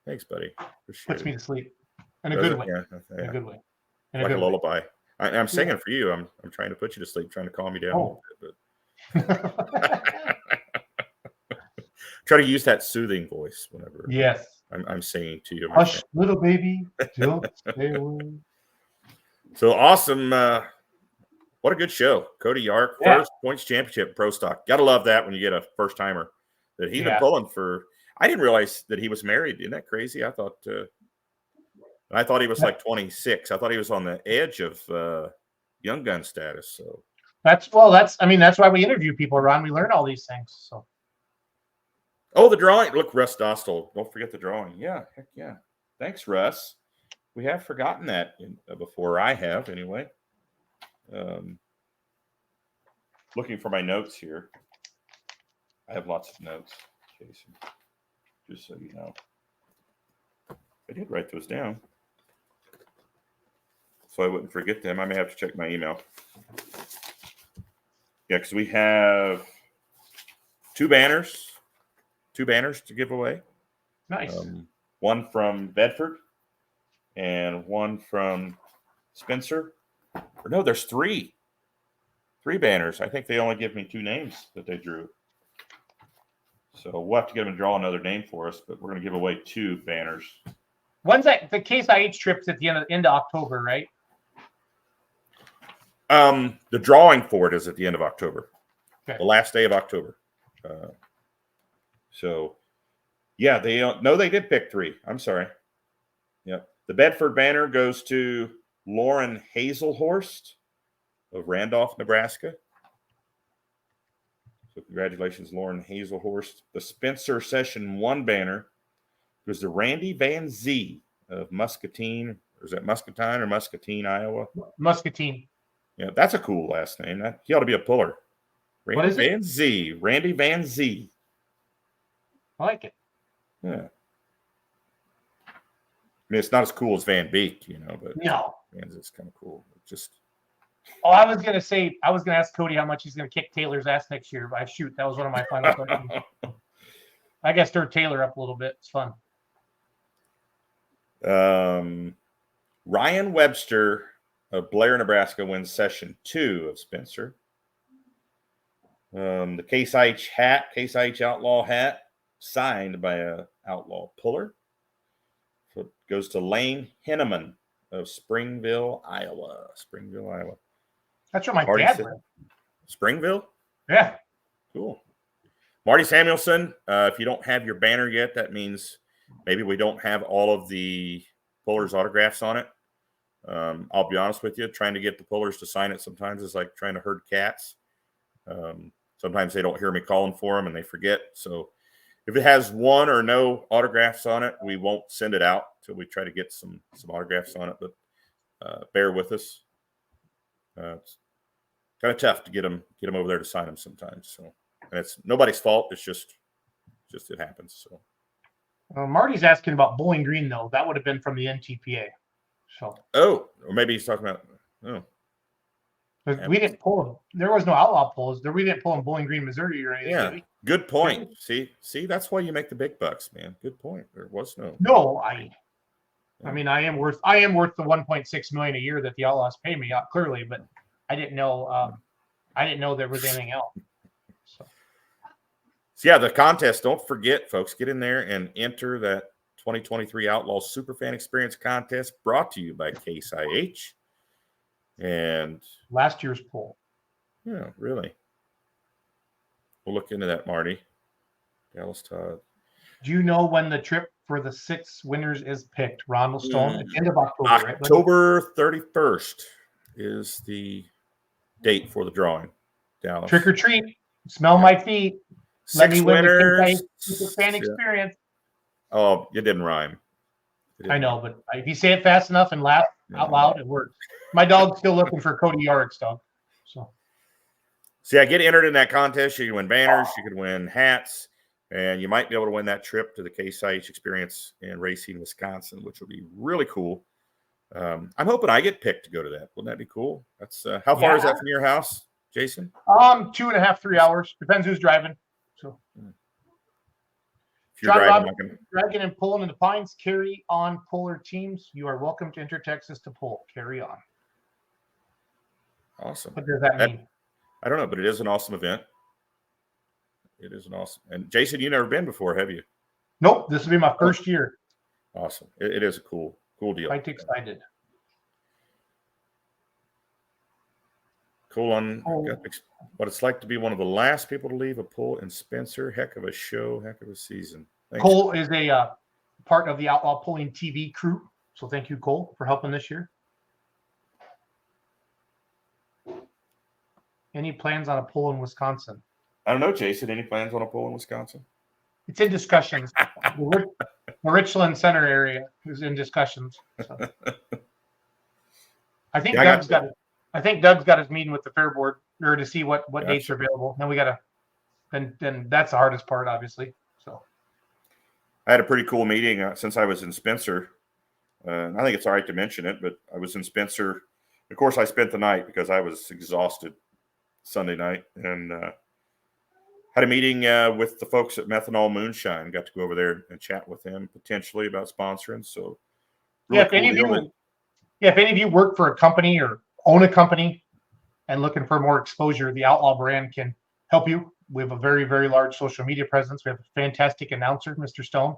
Thanks, buddy. Puts me to sleep in a good way. Yeah. In a good way. Like a lullaby. I'm singing for you. I'm trying to put you to sleep, trying to calm you down a little bit, but try to use that soothing voice whenever. Yes. I'm singing to you. Hush, little baby, don't stay away. So awesome. What a good show. Cody Yarick, first points championship pro stock. Got to love that when you get a first timer that he's been pulling for. I didn't realize that he was married. Isn't that crazy? I thought he was like 26. I thought he was on the edge of young gun status. So that's why we interview people, Ron. We learn all these things. So. Oh, the drawing. Look, Russ Dostal. Don't forget the drawing. Yeah, heck yeah. Thanks, Russ. We have forgotten that before. I have, anyway. Looking for my notes here. I have lots of notes, Jason, just so you know. I did write those down, so I wouldn't forget them. I may have to check my email. Yeah, because we have two banners to give away. Nice. One from Bedford and one from Spencer. Or no, there's three banners. I think they only give me two names that they drew. So we'll have to get them to draw another name for us, but we're going to give away two banners. When's that? The Case IH trip's at the end of October, right? The drawing for it is at the end of October. Okay. The last day of October. So, yeah, they did pick three. I'm sorry. Yep. The Bedford banner goes to Lauren Hazelhorst of Randolph, Nebraska. So congratulations, Lauren Hazelhorst. The Spencer Session 1 banner goes to Randy Van Zee of Muscatine. Or is that Muscatine or Muscatine, Iowa? Muscatine. Yeah, that's a cool last name. He ought to be a puller. Randy Van Zee. Randy Van Zee. I like it. Yeah. I mean, it's not as cool as Van Beek, but no, it's kind of cool. I was going to ask Cody how much he's going to kick Taylor's ass next year. But that was one of my final questions. I got to stir Taylor up a little bit. It's fun. Ryan Webster of Blair, Nebraska wins session 2 of Spencer. The Case IH Outlaw hat, signed by a Outlaw puller. So it goes to Lane Henneman of Springville, Iowa. That's what my dad lived. Springville? Yeah. Cool. Marty Samuelson, if you don't have your banner yet, that means maybe we don't have all of the pullers' autographs on it. I'll be honest with you, trying to get the pullers to sign it sometimes is like trying to herd cats. Sometimes they don't hear me calling for them and they forget. So if it has one or no autographs on it, we won't send it out till we try to get some autographs on it. But bear with us. It's kind of tough to get them over there to sign them sometimes. So, and it's nobody's fault. It's just it happens. So Marty's asking about Bowling Green though. That would have been from the NTPA. So or maybe he's talking about we didn't pull them. There was no outlaw pulls. We didn't pull in Bowling Green, Missouri, or anything. Yeah, good point. See, that's why you make the big bucks, man. Good point. There was no. No, I mean, I am worth the 1.6 million a year that the Outlaws pay me out clearly, but I didn't know there was anything else. So yeah, the contest. Don't forget, folks, get in there and enter that 2023 Outlaws Superfan Experience contest, brought to you by Case IH. And last year's poll. Yeah, really. We'll look into that, Marty. Dallas Todd. Do you know when the trip for the 6 winners is picked? Ronald Stone, at the end of October, right? October 31st is the date for the drawing. Dallas. Trick or treat. Smell my feet. Let me win the fan experience. Oh, it didn't rhyme. I know, but if you say it fast enough and laugh out loud, it works. My dog's still looking for Cody Yarick's dog. So yeah, get entered in that contest. You can win banners, you can win hats, and you might be able to win that trip to the Case IH Experience in Racine, Wisconsin, which will be really cool. I'm hoping I get picked to go to that. Wouldn't that be cool? That's how far is that from your house, Jason? 2.5, 3 hours. Depends who's driving. So if you're dragging and pulling in the Pines, carry on puller teams. You are welcome to enter Texas to pull. Carry on. Awesome. What does that mean? I don't know, but it is an awesome event. It is an awesome. And Jason, you've never been before, have you? Nope. This will be my first year. Awesome. It is a cool deal. Quite excited. Cool on what it's like to be one of the last people to leave a pull in Spencer. Heck of a show. Heck of a season. Thanks. Cole is a part of the Outlaw Pulling TV crew. So thank you, Cole, for helping this year. Any plans on a pull in Wisconsin? I don't know, Jason. Any plans on a pull in Wisconsin? It's in discussions. The Richland Center area is in discussions. So. I think Doug's got his meeting with the fair board or to see what dates are available. Then we got to. Then that's the hardest part, obviously. So. I had a pretty cool meeting since I was in Spencer. I think it's all right to mention it, but I was in Spencer. Of course, I spent the night because I was exhausted Sunday night, and had a meeting with the folks at Methanol Moonshine. Got to go over there and chat with them potentially about sponsoring. So, really if any of you work for a company or own a company and looking for more exposure, the Outlaw brand can help you. We have a very, very large social media presence. We have a fantastic announcer, Mr. Stone.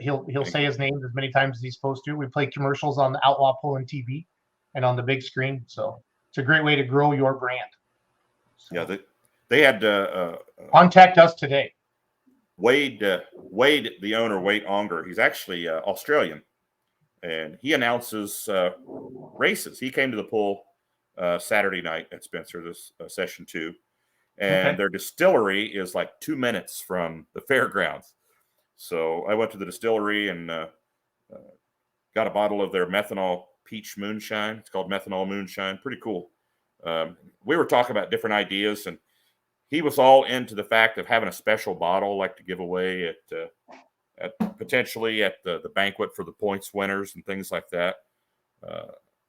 He'll say his name as many times as he's supposed to. We play commercials on the Outlaw Pulling TV and on the big screen. So it's a great way to grow your brand. So. Yeah, they had contact us today. Wade, the owner, Wade Onger. He's actually Australian, and he announces races. He came to the pull Saturday night at Spencer, this session 2, and their distillery is like 2 minutes from the fairgrounds. So I went to the distillery and got a bottle of their methanol peach moonshine. It's called Methanol Moonshine. Pretty cool. We were talking about different ideas, and he was all into the fact of having a special bottle like to give away at potentially at the banquet for the points winners and things like that,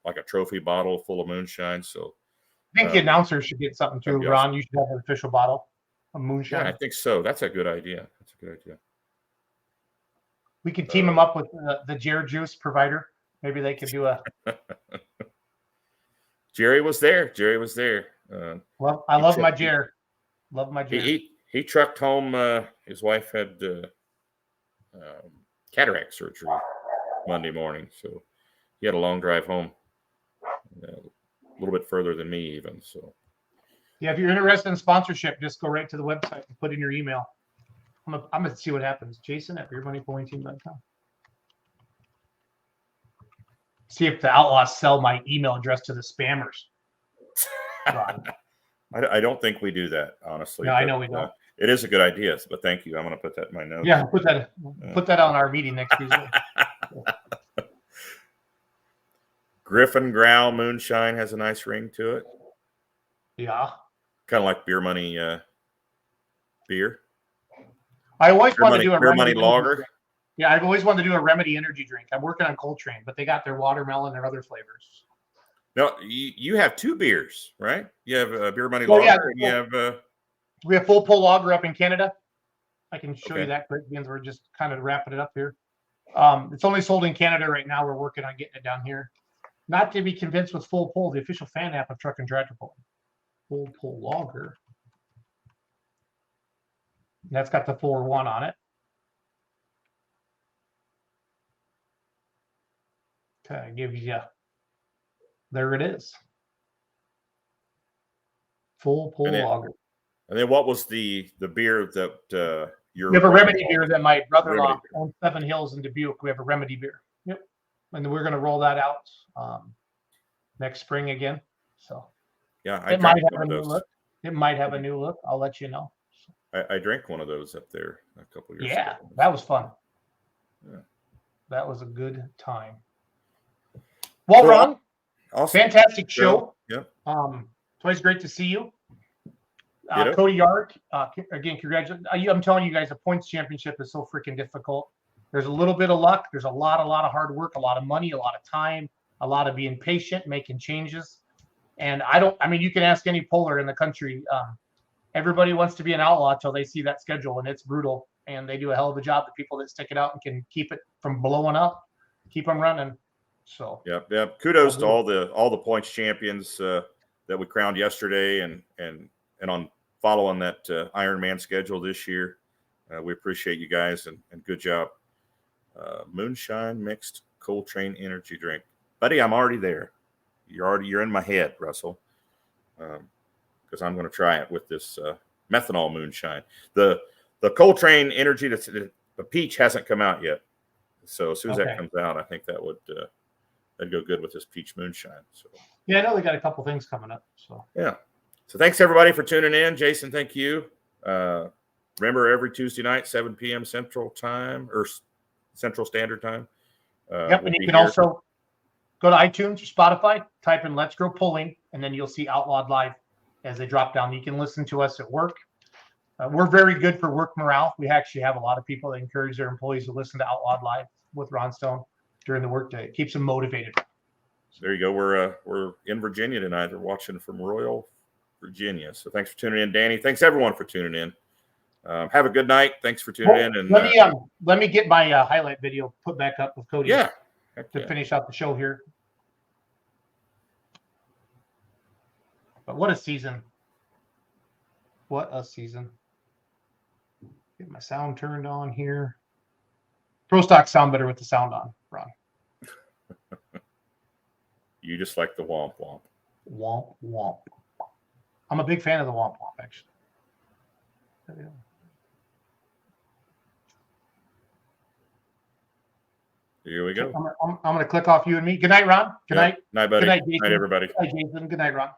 like a trophy bottle full of moonshine. So I think the announcer should get something too. Ron, you should have an official bottle of moonshine. Yeah, I think so. That's a good idea. We could team them up with the Jared Juice provider. Maybe they could do a. Jerry was there. Well, I love my Jared. Love my Jared. He trucked home. His wife had cataract surgery Monday morning, so he had a long drive home, a little bit further than me even. So, yeah, if you're interested in sponsorship, just go right to the website and put in your email. I'm gonna see what happens. Jason at beermoneypullingteam.com. See if the Outlaws sell my email address to the spammers. I don't think we do that, honestly. No, I know we don't. It is a good idea, but thank you. I'm going to put that in my notes. Yeah, put that on our meeting next Tuesday. Griffin Growl Moonshine has a nice ring to it. Yeah. Kind of like Beer Money beer. I always wanted to do a Beer Money lager. Yeah, I've always wanted to do a remedy energy drink. I'm working on Coltrane, but they got their watermelon and their other flavors. No, you have 2 beers, right? You have a Beer Money lager, and you have we have full pull lager up in Canada. I can show you that quick because we're just kind of wrapping it up here. It's only sold in Canada right now. We're working on getting it down here. Not to be convinced with Full Pull, the official fan app of Truck and Tractor Pull. Full Pull Logger. That's got the 4-1 on it. Okay, give you. There it is. Full Pull Logger. And then what was the beer that you're? We have a remedy beer that my brother-in-law owns 7 Hills in Dubuque. We have a remedy beer. Yep. And we're going to roll that out next spring again. So yeah, it might have a new look. It might have a new look. I'll let you know. I drank one of those up there a couple years ago. Yeah, that was fun. Yeah. That was a good time. Well, So, Ron, awesome. fantastic show. Yeah. It's always great to see you. Ditto. Cody Yarick, again, congratulations. I'm telling you guys, a points championship is so freaking difficult. There's a little bit of luck. There's a lot of hard work, a lot of money, a lot of time, a lot of being patient, making changes. And you can ask any poller in the country. Everybody wants to be an outlaw until they see that schedule, and it's brutal. And they do a hell of a job. The people that stick it out and can keep it from blowing up, keep them running. So Yep. Kudos to all the points champions that we crowned yesterday, and on following that Ironman schedule this year. We appreciate you guys, and good job. Moonshine mixed Coltrane energy drink, buddy. I'm already there. You're in my head, Russell. Because I'm going to try it with this methanol moonshine. The Coltrane energy, the peach hasn't come out yet. So as soon as that comes out, I think that would that'd go good with this peach moonshine. So yeah, I know they got a couple things coming up. So yeah. So thanks everybody for tuning in. Jason, thank you. Remember every Tuesday night, 7 p.m. Central Time or Central Standard Time. Yep, and you can also go to iTunes or Spotify, type in Let's Grow Pulling, and then you'll see Outlawed Live as they drop down. You can listen to us at work. We're very good for work morale. We actually have a lot of people that encourage their employees to listen to Outlawed Live with Ron Stone during the workday. It keeps them motivated. There you go. We're in Virginia tonight. We're watching from Royal, Virginia. So thanks for tuning in, Danny. Thanks everyone for tuning in. Have a good night. Thanks for tuning in. And let me get my highlight video put back up with Cody. Yeah. To finish out the show here. But what a season. What a season. Get my sound turned on here. Pro Stock sound better with the sound on, Ron. You just like the womp womp. Womp womp. I'm a big fan of the womp womp, actually. There we go. Here we go. I'm going to click off you and me. Good night, Ron. Good night. Night, buddy. Good night, Jason. Night, everybody. Good night, Jason. Good night, Ron.